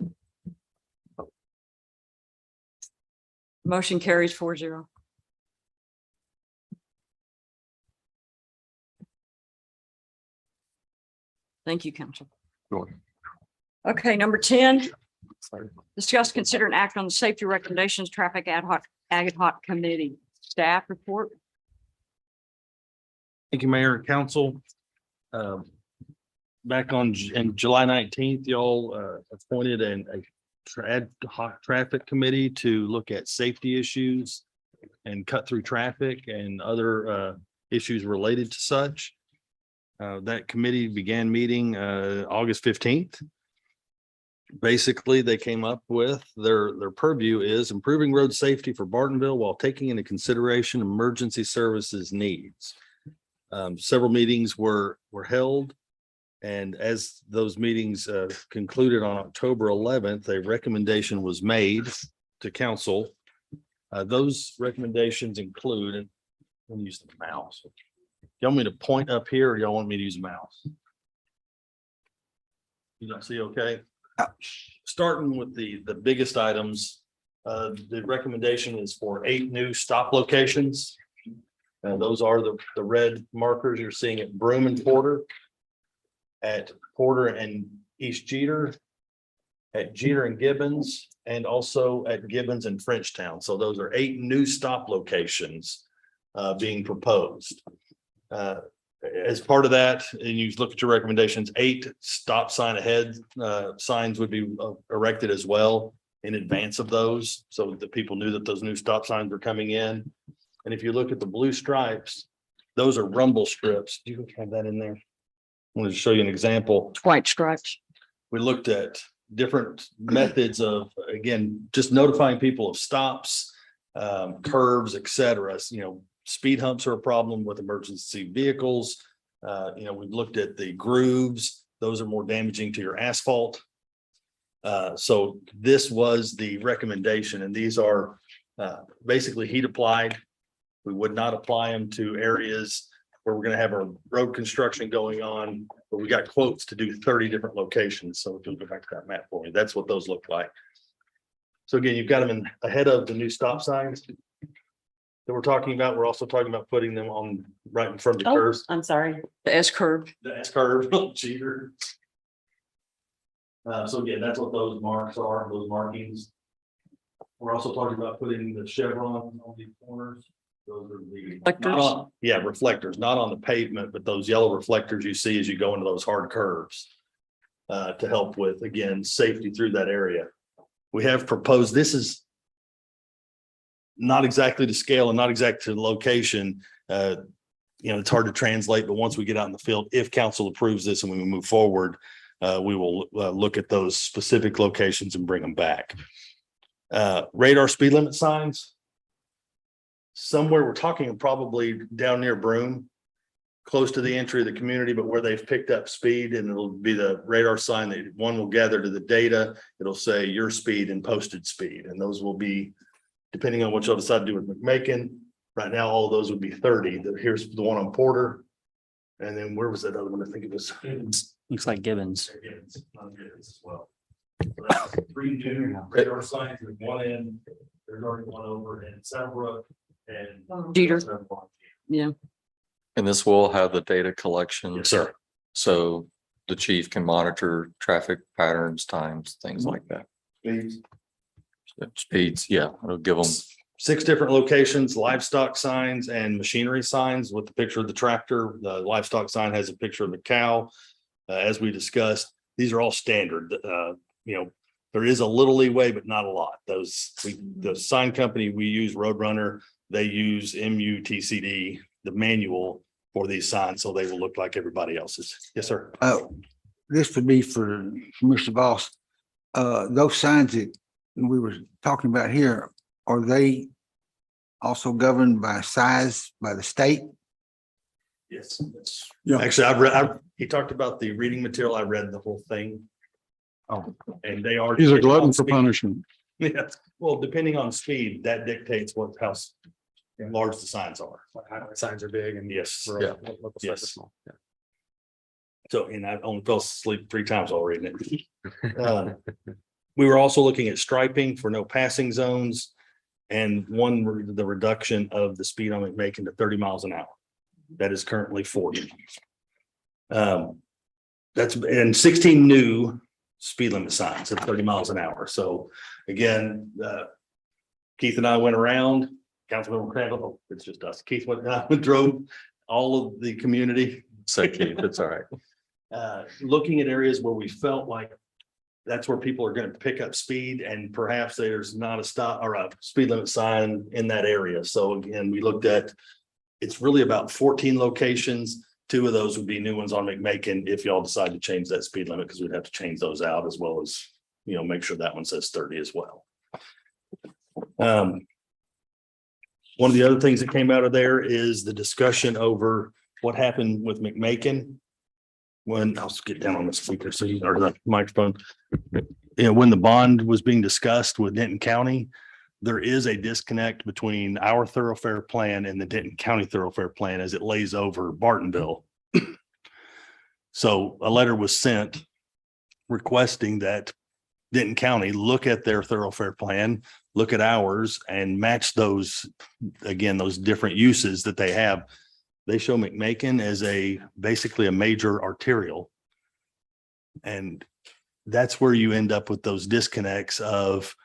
Motion carries 4-0. Thank you, Council. Sure. Okay, number 10, Sorry. discuss, consider and act on the safety recommendations, traffic ad hoc committee staff report. Thank you, Mayor and Council. Back on in July 19th, y'all appointed a ad hoc traffic committee to look at safety issues and cut through traffic and other issues related to such. That committee began meeting August 15th. Basically, they came up with their purview is improving road safety for Bartonville while taking into consideration emergency services needs. Several meetings were held, and as those meetings concluded on October 11th, a recommendation was made to council. Those recommendations include, and I'm gonna use the mouse. Y'all want me to point up here, or y'all want me to use a mouse? You don't see okay? Starting with the biggest items, the recommendation is for 8 new stop locations. Those are the red markers you're seeing at Broome and Porter, at Porter and East Jeter, at Jeter and Gibbons, and also at Gibbons and Frenchtown. So those are 8 new stop locations being proposed. As part of that, and you look at your recommendations, 8 stop sign ahead signs would be erected as well in advance of those, so that people knew that those new stop signs were coming in. And if you look at the blue stripes, those are rumble strips. Do you have that in there? I wanted to show you an example. White stripes. We looked at different methods of, again, just notifying people of stops, curves, et cetera. You know, speed humps are a problem with emergency vehicles. We've looked at the grooves. Those are more damaging to your asphalt. So this was the recommendation, and these are basically heat applied. We would not apply them to areas where we're going to have our road construction going on, but we got quotes to do 30 different locations. So if you'll go back to that map for me, that's what those look like. So again, you've got them in ahead of the new stop signs that we're talking about. We're also talking about putting them on right in front of the curves. I'm sorry. The S curve. The S curve, cheater. So again, that's what those marks are, those markings. We're also talking about putting the chevrons on these corners. Those are the Reflectors? Yeah, reflectors, not on the pavement, but those yellow reflectors you see as you go into those hard curves. To help with, again, safety through that area. We have proposed, this is not exactly to scale and not exact to location. It's hard to translate, but once we get out in the field, if council approves this and we move forward, we will look at those specific locations and bring them back. Radar speed limit signs. Somewhere we're talking probably down near Broome, close to the entry of the community, but where they've picked up speed, and it'll be the radar sign that one will gather to the data. It'll say your speed and posted speed, and those will be, depending on what you'll decide to do with McMakin. Right now, all of those would be 30. Here's the one on Porter. And then where was that other one? I think it was. Looks like Gibbons. Gibbons as well. So that's 3 new radar signs with one in. There's already one over in Saddlebrook and Jeter. Yeah. And this will have the data collection. Yes, sir. So the chief can monitor traffic patterns, times, things like that. Speeds. Speeds, yeah, it'll give them 6 different locations, livestock signs and machinery signs with the picture of the tractor. The livestock sign has a picture of the cow. As we discussed, these are all standard. There is a little leeway, but not a lot. The sign company we use, Roadrunner, they use MUTCD, the manual for these signs, so they will look like everybody else's. Yes, sir. This would be for Mr. Boss. Those signs that we were talking about here, are they also governed by size by the state? Yes. Yeah. Actually, he talked about the reading material. I read the whole thing. Oh, And they are. He's a glutton for punishment. Yes. Well, depending on speed, that dictates how large the signs are. Highway signs are big and. Yes. rural- local signs are Yes. small. Yeah. So, and I only fell asleep 3 times while reading it. We were also looking at striping for no passing zones and the reduction of the speed on McMakin to 30 miles an hour. That is currently 40. That's and 16 new speed limit signs at 30 miles an hour. So again, Keith and I went around, Councilmember Crandall, it's just us. Keith went and drove all of the community. Say Keith, it's all right. Looking at areas where we felt like that's where people are going to pick up speed and perhaps there's not a stop or a speed limit sign in that area. So again, we looked at, it's really about 14 locations. 2 of those would be new ones on McMakin if y'all decide to change that speed limit, because we'd have to change those out as well as, make sure that one says 30 as well. One of the other things that came out of there is the discussion over what happened with McMakin. When I'll get down on the speaker so you or the microphone. When the bond was being discussed with Denton County, there is a disconnect between our thoroughfare plan and the Denton County thoroughfare plan as it lays over Bartonville. So a letter was sent requesting that Denton County look at their thoroughfare plan, look at ours and match those, again, those different uses that they have. They show McMakin as basically a major arterial. And that's where you end up with those disconnects of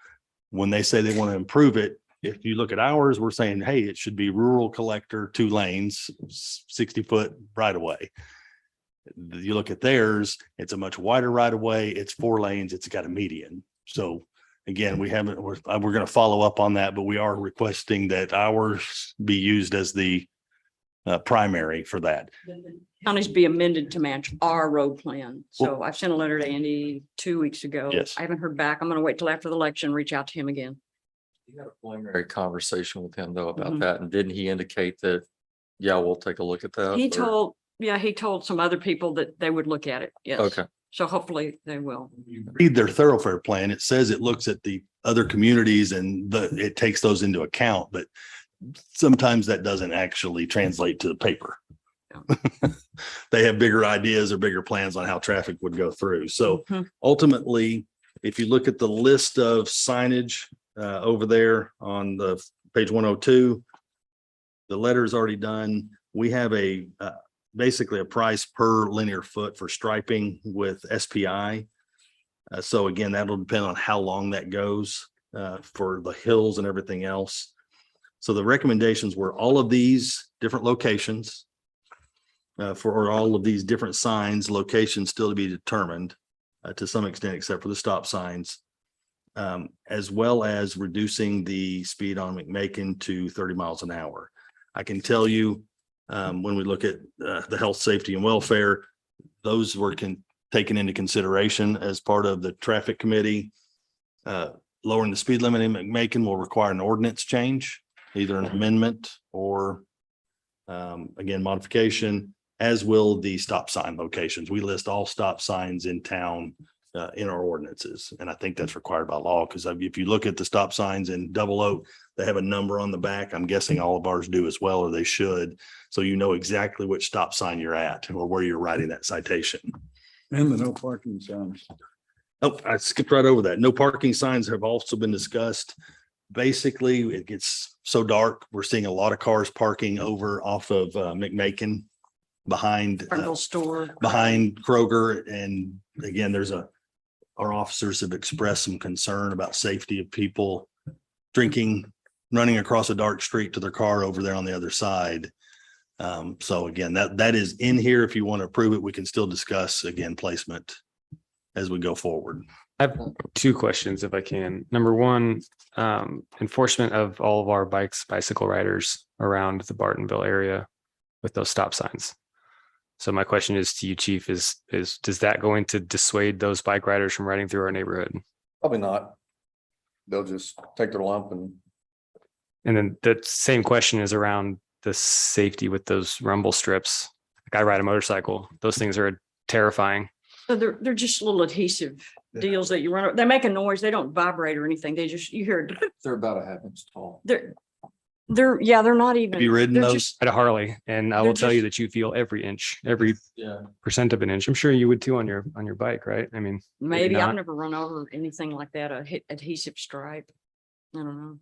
when they say they want to improve it. If you look at ours, we're saying, hey, it should be rural collector, 2 lanes, 60-foot right of way. You look at theirs, it's a much wider right of way. It's 4 lanes. It's got a median. So again, we're going to follow up on that, but we are requesting that ours be used as the primary for that. Counties be amended to match our road plan. So I sent a letter to Andy 2 weeks ago. Yes. I haven't heard back. I'm going to wait till after the election, reach out to him again. You had a preliminary conversation with him though about Mhm. that, and didn't he indicate that, yeah, we'll take a look at that? He or- told some other people that they would look at it. Yes. Okay. So hopefully they will. Read their thoroughfare plan. It says it looks at the other communities and it takes those into account, but sometimes that doesn't actually translate to the paper. They have bigger ideas or bigger plans on how traffic would go through. So Mhm. ultimately, if you look at the list of signage over there on the page 102, the letter is already done. We have basically a price per linear foot for striping with SPI. So again, that'll depend on how long that goes for the hills and everything else. So the recommendations were all of these different locations for all of these different signs, locations still to be determined to some extent, except for the stop signs, as well as reducing the speed on McMakin to 30 miles an hour. I can tell you, when we look at the health, safety and welfare, those were taken into consideration as part of the traffic committee. Lowering the speed limit in McMakin will require an ordinance change, either an amendment or again, modification, as will the stop sign locations. We list all stop signs in town in our ordinances. And I think that's required by law, because if you look at the stop signs in Double Oak, they have a number on the back. I'm guessing all of ours do as well, or they should. So you know exactly which stop sign you're at or where you're writing that citation. And the no parking signs. Oh, I skipped right over that. No parking signs have also been discussed. Basically, it gets so dark. We're seeing a lot of cars parking over off of McMakin behind Store. behind Kroger. And again, our officers have expressed some concern about safety of people drinking running across a dark street to their car over there on the other side. So again, that is in here. If you want to approve it, we can still discuss again placement as we go forward. I have two questions if I can. Number one, enforcement of all of our bicycle riders around the Bartonville area with those stop signs. So my question is to you, Chief, is does that going to dissuade those bike riders from riding through our neighborhood? Probably not. They'll just take their lump and And then the same question is around the safety with those rumble strips. Like I ride a motorcycle, those things are terrifying. So they're just little adhesive deals that you run, they make a noise, they don't vibrate or anything, they just, you hear it. They're about a half inch tall. They're not even. Have you ridden they're those? just- At a Harley, and I They're will tell you just- that you feel every inch, every Yeah. percent of an inch. I'm sure you would too on your bike, right? I mean, Maybe not. I've never run over anything like that, adhesive stripe. I don't know.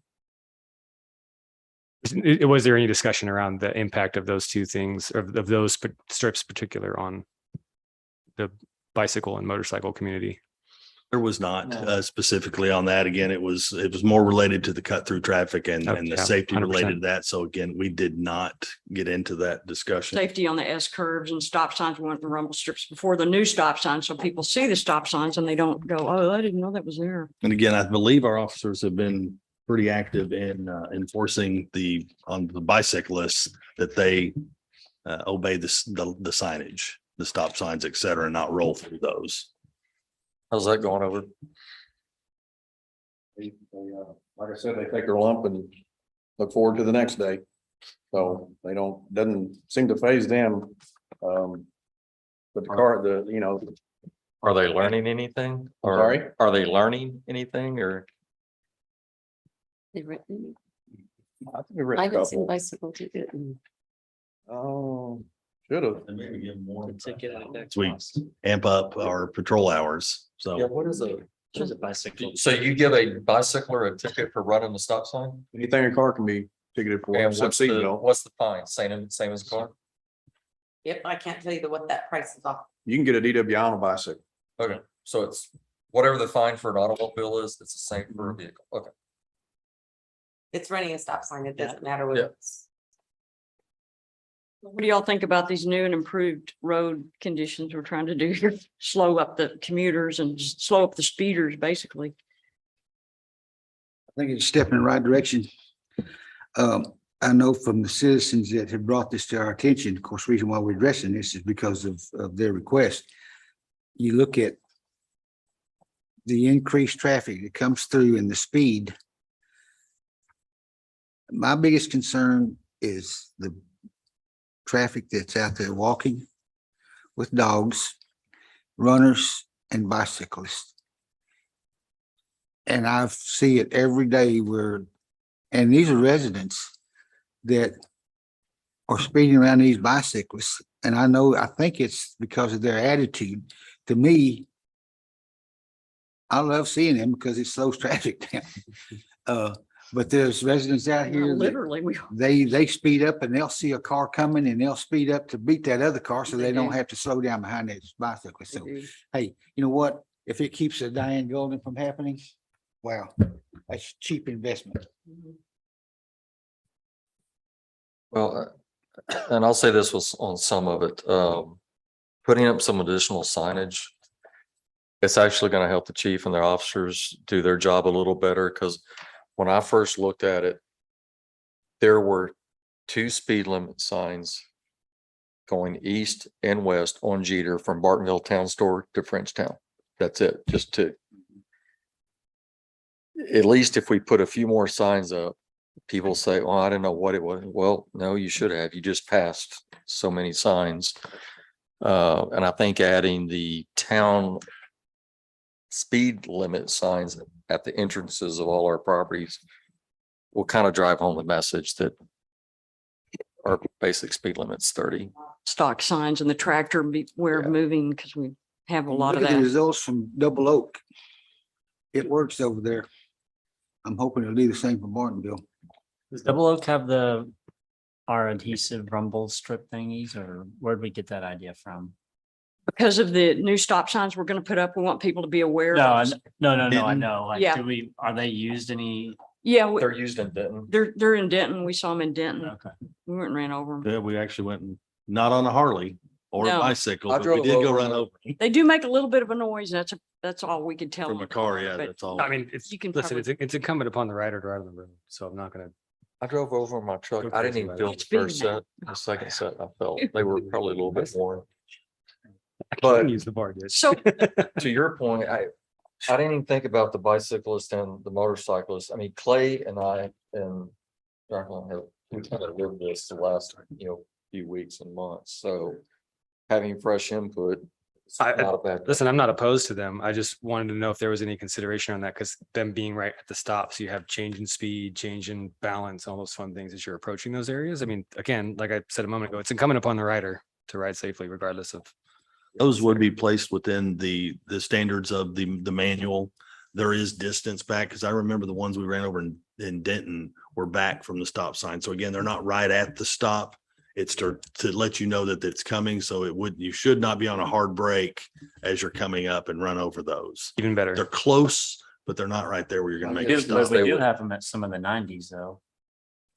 Was there any discussion around the impact of those two things, of those strips particular on the bicycle and motorcycle community? There was not No. Specifically on that. Again, it was more related to the cut through traffic and Oh, the yeah, safety 100%. related to that. So again, we did not get into that discussion. Safety on the S curves and stop signs, we want the rumble strips before the new stop signs, so people see the stop signs and they don't go, oh, I didn't know that was there. And again, I believe our officers have been pretty active in enforcing on the bicyclists that they obey the signage, the stop signs, et cetera, and not roll through those. How's that going over? like I said, they take their lump and look forward to the next day. So they doesn't seem to phase them. But Are they learning anything? Or Sorry? Are they learning anything or? I think we I read a haven't seen couple. bicycle ticket. Oh, should have. And maybe give more. Ticket at next We amp up our patrol hours. Yeah, So what is a? There's a bicycle. So you give a bicycler a ticket for running the stop sign? Anything a car can be ticketed for, And except what's the, seatbelt. what's the fine? Same as car? Yep, I can't tell you what that price is off. You can get a DWI on a bicycle. Okay, so it's whatever the fine for an automobile is, it's the same for a vehicle. Okay. It's running a stop sign. It doesn't matter Yeah. what it's. What do y'all think about these new and improved road conditions we're trying to do here? Slow up the commuters and slow up the speeders, basically. I think it's a step in the right direction. I know from the citizens that have brought this to our attention, of course, the reason why we're addressing this is because of their request. You look at the increased traffic that comes through and the speed. My biggest concern is the traffic that's out there walking with dogs, runners and bicyclists. And I see it every day and these are residents that are speeding around these bicyclists. And I think it's because of their attitude. To me, I love seeing them because it slows traffic down. But there's residents out here that Literally, they speed up and they'll see a car coming and they'll speed up to beat that other car so They they don't do. have to slow down behind that bicyclist. So, do. hey, you know what? If it keeps a Diane Golden from happening, wow, that's cheap investment. Well, and I'll say this was on some of it, putting up some additional signage. It's actually going to help the chief and their officers do their job a little better, because when I first looked at it, there were 2 speed limit signs going east and west on Jeter from Bartonville Town Store to Frenchtown. That's it, just 2. At least if we put a few more signs up, people say, well, I didn't know what it was. Well, no, you should have. You just passed so many signs. And I think adding the town speed limit signs at the entrances of all our properties will kind of drive home the message that our basic speed limit's 30. Stock signs and the tractor beware moving, because we have a lot of Look at the that. results from Double Oak. It works over there. I'm hoping it'll do the same for Bartonville. Does Double Oak have our adhesive rumble strip thingies, or where'd we get that idea from? Because of the new stop signs we're going to put up, we want people to be aware. No, of no, I Hidden? know. Like, Yeah. are they used any Yeah, They're used in Denton. they're in Denton. We saw them in Denton. Okay. We went and ran over them. Yeah, we actually went and not on a Harley or a No. bicycle, I but we drove did go over run them. over They do make a little bit of a noise. That's all we could tell. from on a the car. Yeah, but that's all. I mean, it's, You can listen, probably- it's incumbent upon the rider to ride on the road, so I'm not gonna. I drove over in my truck. Go I didn't crazy even about feel it. the It's been first that. set. The second set, I felt they were probably a little bit worn. I But- can't use the bar, dude. So To your point, I didn't even think about the bicyclist and the motorcyclist. I mean, Clay and I and Jacqueline have, we kind of lived this the last, few weeks and months. So having fresh input, is I- not a bad. thing. Listen, I'm not opposed to them. I just wanted to know if there was any consideration on that, because them being right at the stop, so you have change in speed, change in balance, all those fun things as you're approaching those areas. I mean, again, like I said a moment ago, it's incumbent upon the rider to ride safely regardless of. Those would be placed within the standards of the manual. There is distance back, because I remember the ones we ran over in Denton were back from the stop sign. So again, they're not right at the stop. It's to let you know that it's coming. So you should not be on a hard break as you're coming up and run over those. Even better. They're close, but they're not right there where you're gonna make a stop. We do have them at some of the 90s though.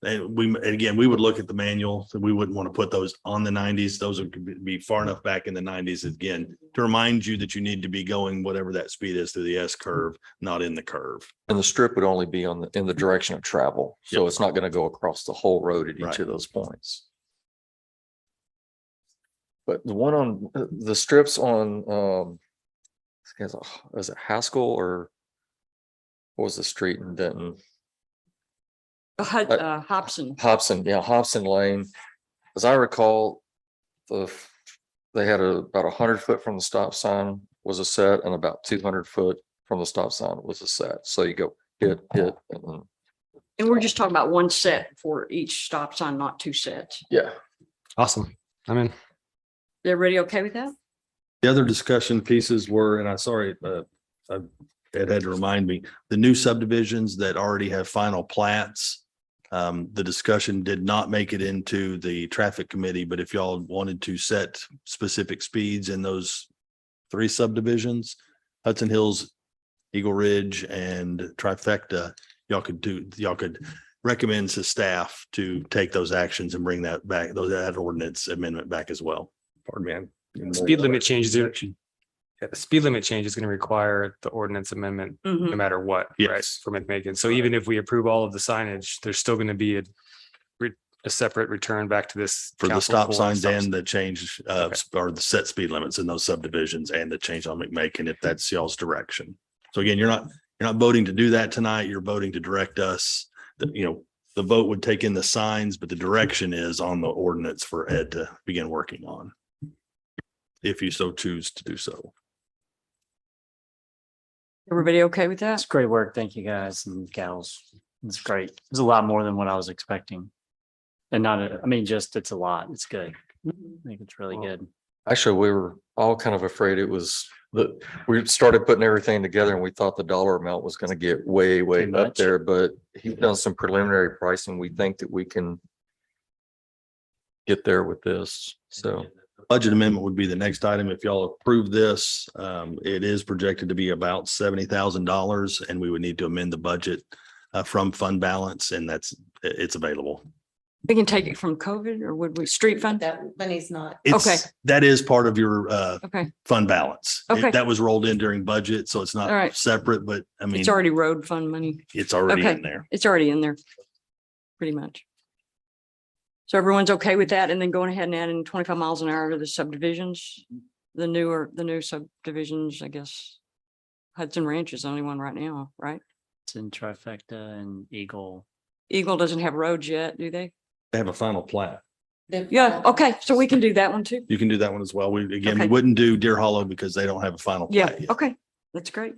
And again, we would look at the manual, so we wouldn't want to put those on the 90s. Those would be far enough back in the 90s again, to remind you that you need to be going whatever that speed is through the S curve, not in the curve. And the strip would only be in the direction of travel. So Yep. it's not going to go across the whole road at each Right. of those points. But the one on the strips on, is it Haskell or what was the street in Denton? Hobson. Hobson, yeah, Hobson Lane. As I recall, they had about 100 foot from the stop sign was a set, and about 200 foot from the stop sign was a set. So you go hit, and then, And we're just talking about one set for each stop sign, not two sets. yeah. Awesome. I'm in. Everybody okay with that? The other discussion pieces were, and Ed had to remind me, the new subdivisions that already have final plats. The discussion did not make it into the traffic committee, but if y'all wanted to set specific speeds in those 3 subdivisions, Hudson Hills, Eagle Ridge, and Trifecta, y'all could recommend to staff to take those actions and bring that back, that ordinance amendment back as well. Pardon me. Speed limit changes. Yeah, the speed limit change is going to require the ordinance amendment no Mhm. matter what, right? Yes. For making. So even if we approve all of the signage, there's still going to be a separate return back to this. For the council stop for signs stop and the change or the set speed limits in those subdivisions and the change on McMakin, if that's y'all's direction. So again, you're not voting to do that tonight. You're voting to direct us. The vote would take in the signs, but the direction is on the ordinance for Ed to begin working on, if you so choose to do so. Everybody okay with that? It's great work. Thank you guys and gals. It's great. It's a lot more than what I was expecting. And it's a lot. It's good. I think it's really good. Actually, we were all kind of afraid it was we started putting everything together and we thought the dollar amount was going to get way, way Too up much. there, but he's done some preliminary pricing. We think that we can get there with this. So Budget amendment would be the next item. If y'all approve this, it is projected to be about $70,000, and we would need to amend the budget from fund balance, and it's available. We can take it from COVID, or would we street fund? That money's not. Okay. That is part of your Okay, fund balance. Okay. That was rolled in during budget, so it's All not right. separate, but I mean, it's already road fund money. it's already Okay. in there. It's already in there. Pretty much. So everyone's okay with that, and then going ahead and adding 25 miles an hour to the subdivisions, the new subdivisions, I guess. Hudson Ranch is the only one right now, right? It's in Trifecta and Eagle. Eagle doesn't have roads yet, do they? They have a final plat. Yeah, okay, so we can do that one too. You can do that one as well. We Okay. wouldn't do Deer Hollow because they don't have a final Yeah, plat yet. okay, that's great.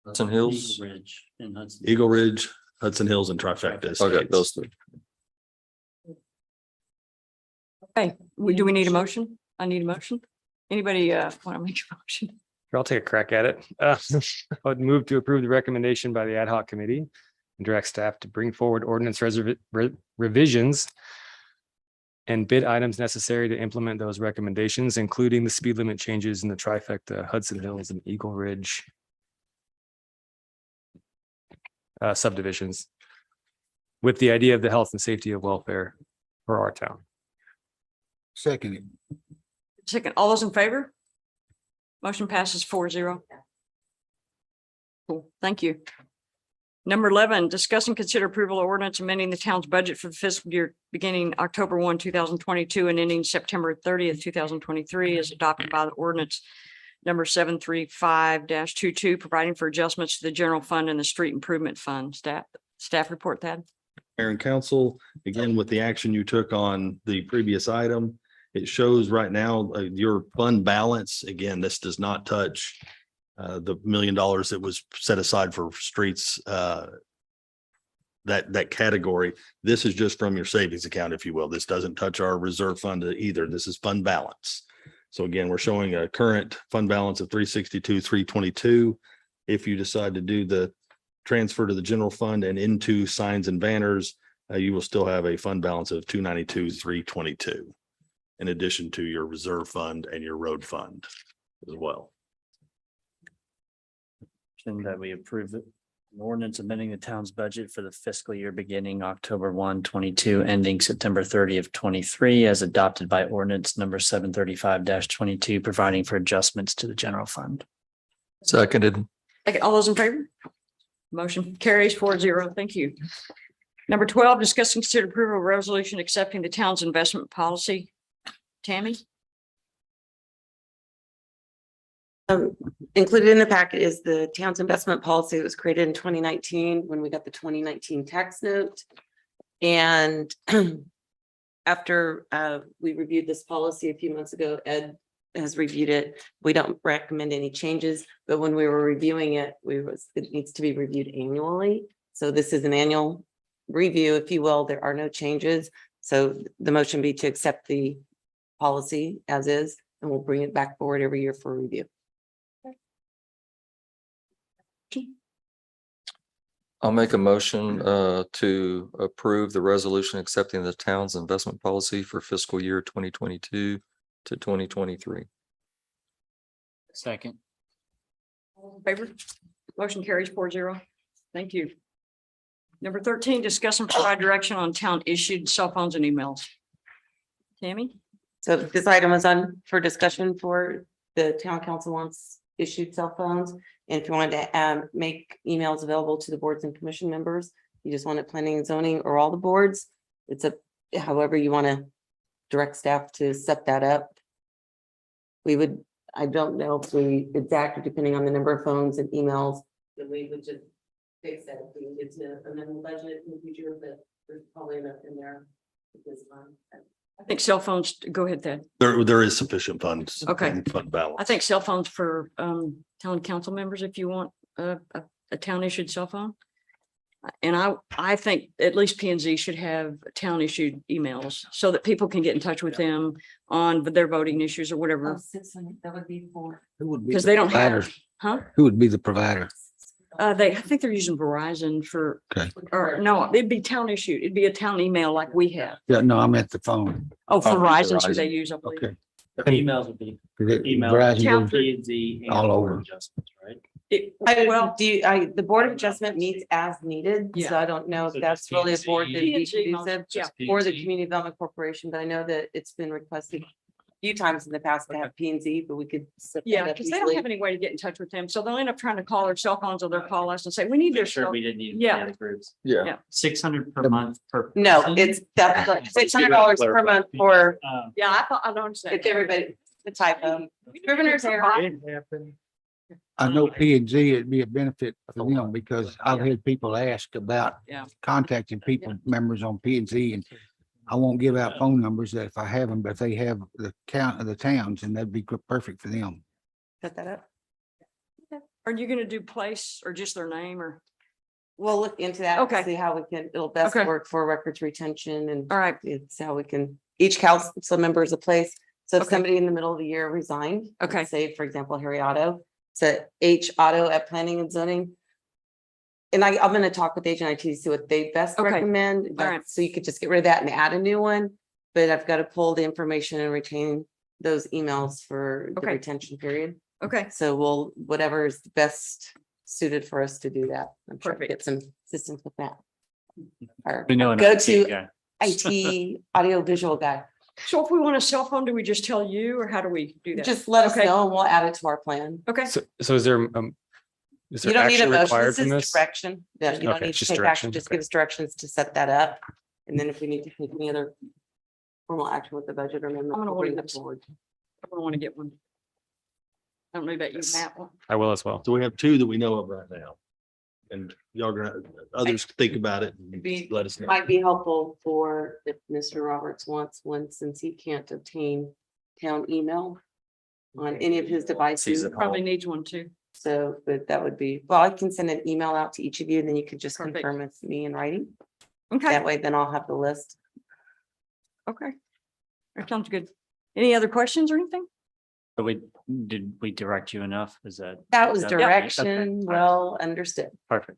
Hudson Hills. Eagle Ridge and Hudson. Eagle Ridge, Hudson Hills, and Trifecta. Okay, Estates. those 3. Okay, do we need a motion? I need a motion. Anybody want to make a motion? Here, I'll take a crack at it. I would move to approve the recommendation by the ad hoc committee and direct staff to bring forward ordinance revisions and bid items necessary to implement those recommendations, including the speed limit changes in the Trifecta, Hudson Hills, and Eagle Ridge subdivisions with the idea of the health and safety of welfare for our town. Second. Second, all those in favor? Motion passes 4-0. Cool, thank you. Number 11, discuss and consider approval of ordinance amending the town's budget for the fiscal year beginning October 1, 2022 and ending September 30th, 2023 as adopted by the ordinance number 735-22, providing for adjustments to the general fund and the street improvement fund. Staff report that. Mayor and council, again, with the action you took on the previous item, it shows right now your fund balance. Again, this does not touch the $1 million that was set aside for streets, that category. This is just from your savings account, if you will. This doesn't touch our reserve fund either. This is fund balance. So again, we're showing a current fund balance of 362, 322. If you decide to do the transfer to the general fund and into signs and banners, you will still have a fund balance of 292, 322. In addition to your reserve fund and your road fund as well. And that we approve it. An ordinance amending the town's budget for the fiscal year beginning October 1, 22, ending September 30th, 23, as adopted by ordinance number 735-22, providing for adjustments to the general fund. Seconded. Okay, all those in favor? Motion carries 4-0. Thank you. Number 12, discuss and consider approval of resolution accepting the town's investment policy. Tammy? Included in the packet is the town's investment policy that was created in 2019 when we got the 2019 tax note. And after we reviewed this policy a few months ago, Ed has reviewed it. We don't recommend any changes, but when we were reviewing it, it needs to be reviewed annually. So this is an annual review, if you will. There are no changes. So the motion be to accept the policy as is, and we'll bring it back forward every year for review. I'll make a motion to approve the resolution accepting the town's investment policy for fiscal year 2022 to 2023. Second. All in favor? Motion carries 4-0. Thank you. Number 13, discuss and provide direction on town issued cell phones and emails. Tammy? So this item is on for discussion for the town council wants issued cell phones. And if you wanted to make emails available to the boards and commission members, you just want it planning and zoning or all the boards. It's however you want to direct staff to set that up. I don't know if we exactly, depending on the number of phones and emails, that we would just fix that if we needed to amend the budget in the future, but there's probably enough in there at this time. I think cell phones, go ahead, Ted. There is sufficient funds. Okay. and fund balance. I think cell phones for town council members, if you want a town issued cell phone. And I think at least P and Z should have town issued emails so that people can get in touch with them on their voting issues or whatever. That would be for. Who would be Because the they don't have, provider? huh? Who would be the provider? I think they're using Verizon for, Okay. or no, it'd be town issued. It'd be a town email like we have. Yeah, no, I'm at the phone. Oh, Oh, Verizon's who Verizon. they use, I believe. Okay. Emails would be email. Verizon Town- goes P and Z. all over. Adjustments, right? Well, The board of adjustment meets as needed, so Yeah. I don't know if So that's just really a P&Z. board that'd be P&Z conducive. yeah. Or the Community Development Corporation, but I know that it's been requested a few times in the past to have P and Z, but we could. set that Yeah, up because they don't easily. have any way to get in touch with them. So they'll end up trying to call their cell phones or they'll call us and say, we need their Make sure cell. we didn't need. Yeah. Groups. Yeah. 600 per month per. No, person? it's that's $600 per month for, Yeah, I don't understand. it's everybody, the typo. Scrivener's error. I know P and Z, it'd be a benefit for them because I've had people ask about Yeah. contacting people, members on P and Z, and I won't give out phone numbers that if I have them, but if they have the count of the towns, and that'd be perfect for them. Set that up. Are you gonna do place or just their name or? We'll look into that. Okay. See how we can, it'll best Okay. work for records retention and All right, it's how we can, each council member is a place. So if Okay. somebody in the middle of the year resigned. let's Okay. Say, for example, Harry Otto, it's H Otto at Planning and Zoning. And I'm gonna talk with Agent IT to see what they best Okay. recommend. All right. So you could just get rid of that and add a new one. But I've got to pull the information and retain those emails for the Okay. retention period. okay, So whatever is the best suited for us to do that. I'm sure Perfect. get some assistance with that. Our We know an go IT to guy. IT audio visual guy. So if we want a cell phone, do we just tell you or how do we do that? Just let us Okay. know and we'll add it to our plan. Okay. So is there You don't need a action motion. required This from is this? direction. No, you don't Okay, need it's to just take direction. action. Just Okay. give us directions to set that up. And then if we need to take any other formal action with the budget or amendment, I'm gonna we'll bring wait. that forward. I don't want to get one. I don't know about you, Yes. Matt. I will as well. So we have two that we know of right now. And y'all gonna, others think about it and Be- let us know. Might be helpful for if Mr. Roberts wants one, since he can't obtain town email on any of his devices. Probably needs one too. So, but that would be, well, I can send an email out to each of you, and then you could just Perfect. confirm with me in writing. Okay, That way, then I'll have the list. okay. That sounds good. Any other questions or anything? But did we direct you enough? Is that? That was Okay. direction, well understood. Perfect.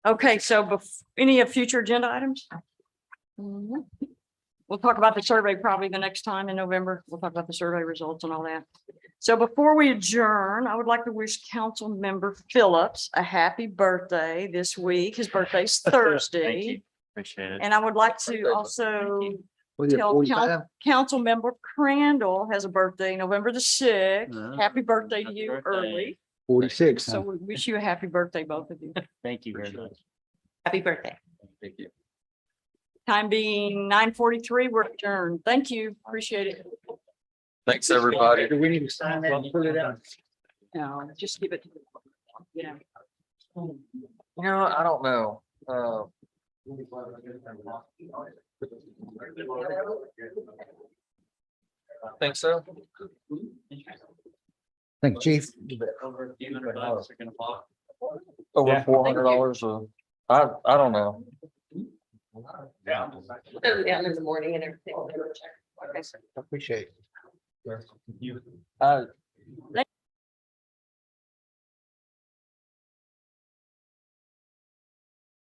Okay, so any of future agenda items? We'll talk about the survey probably the next time in November. We'll talk about the survey results and all that. So before we adjourn, I would like to wish Council Member Phillips a happy birthday this week. His birthday's Thank you. Thursday. Appreciate it. And I would like to also Was it tell 45? Council Member Crandall has a birthday, November the 6th. Uh-huh. Happy birthday to Happy you birthday. early. 46. So we wish you a happy birthday, both of you. Thank you very much. Happy birthday. Thank you. Time being 9:43, we're adjourned. Thank you. Appreciate it. Thanks, everybody. Do we need to sign that and put it out? No, just give it. Yeah. You know, I don't know. Think so? Thank you, Chief. Over Yeah. $400 I don't know. Down in the morning and everything. Appreciate it.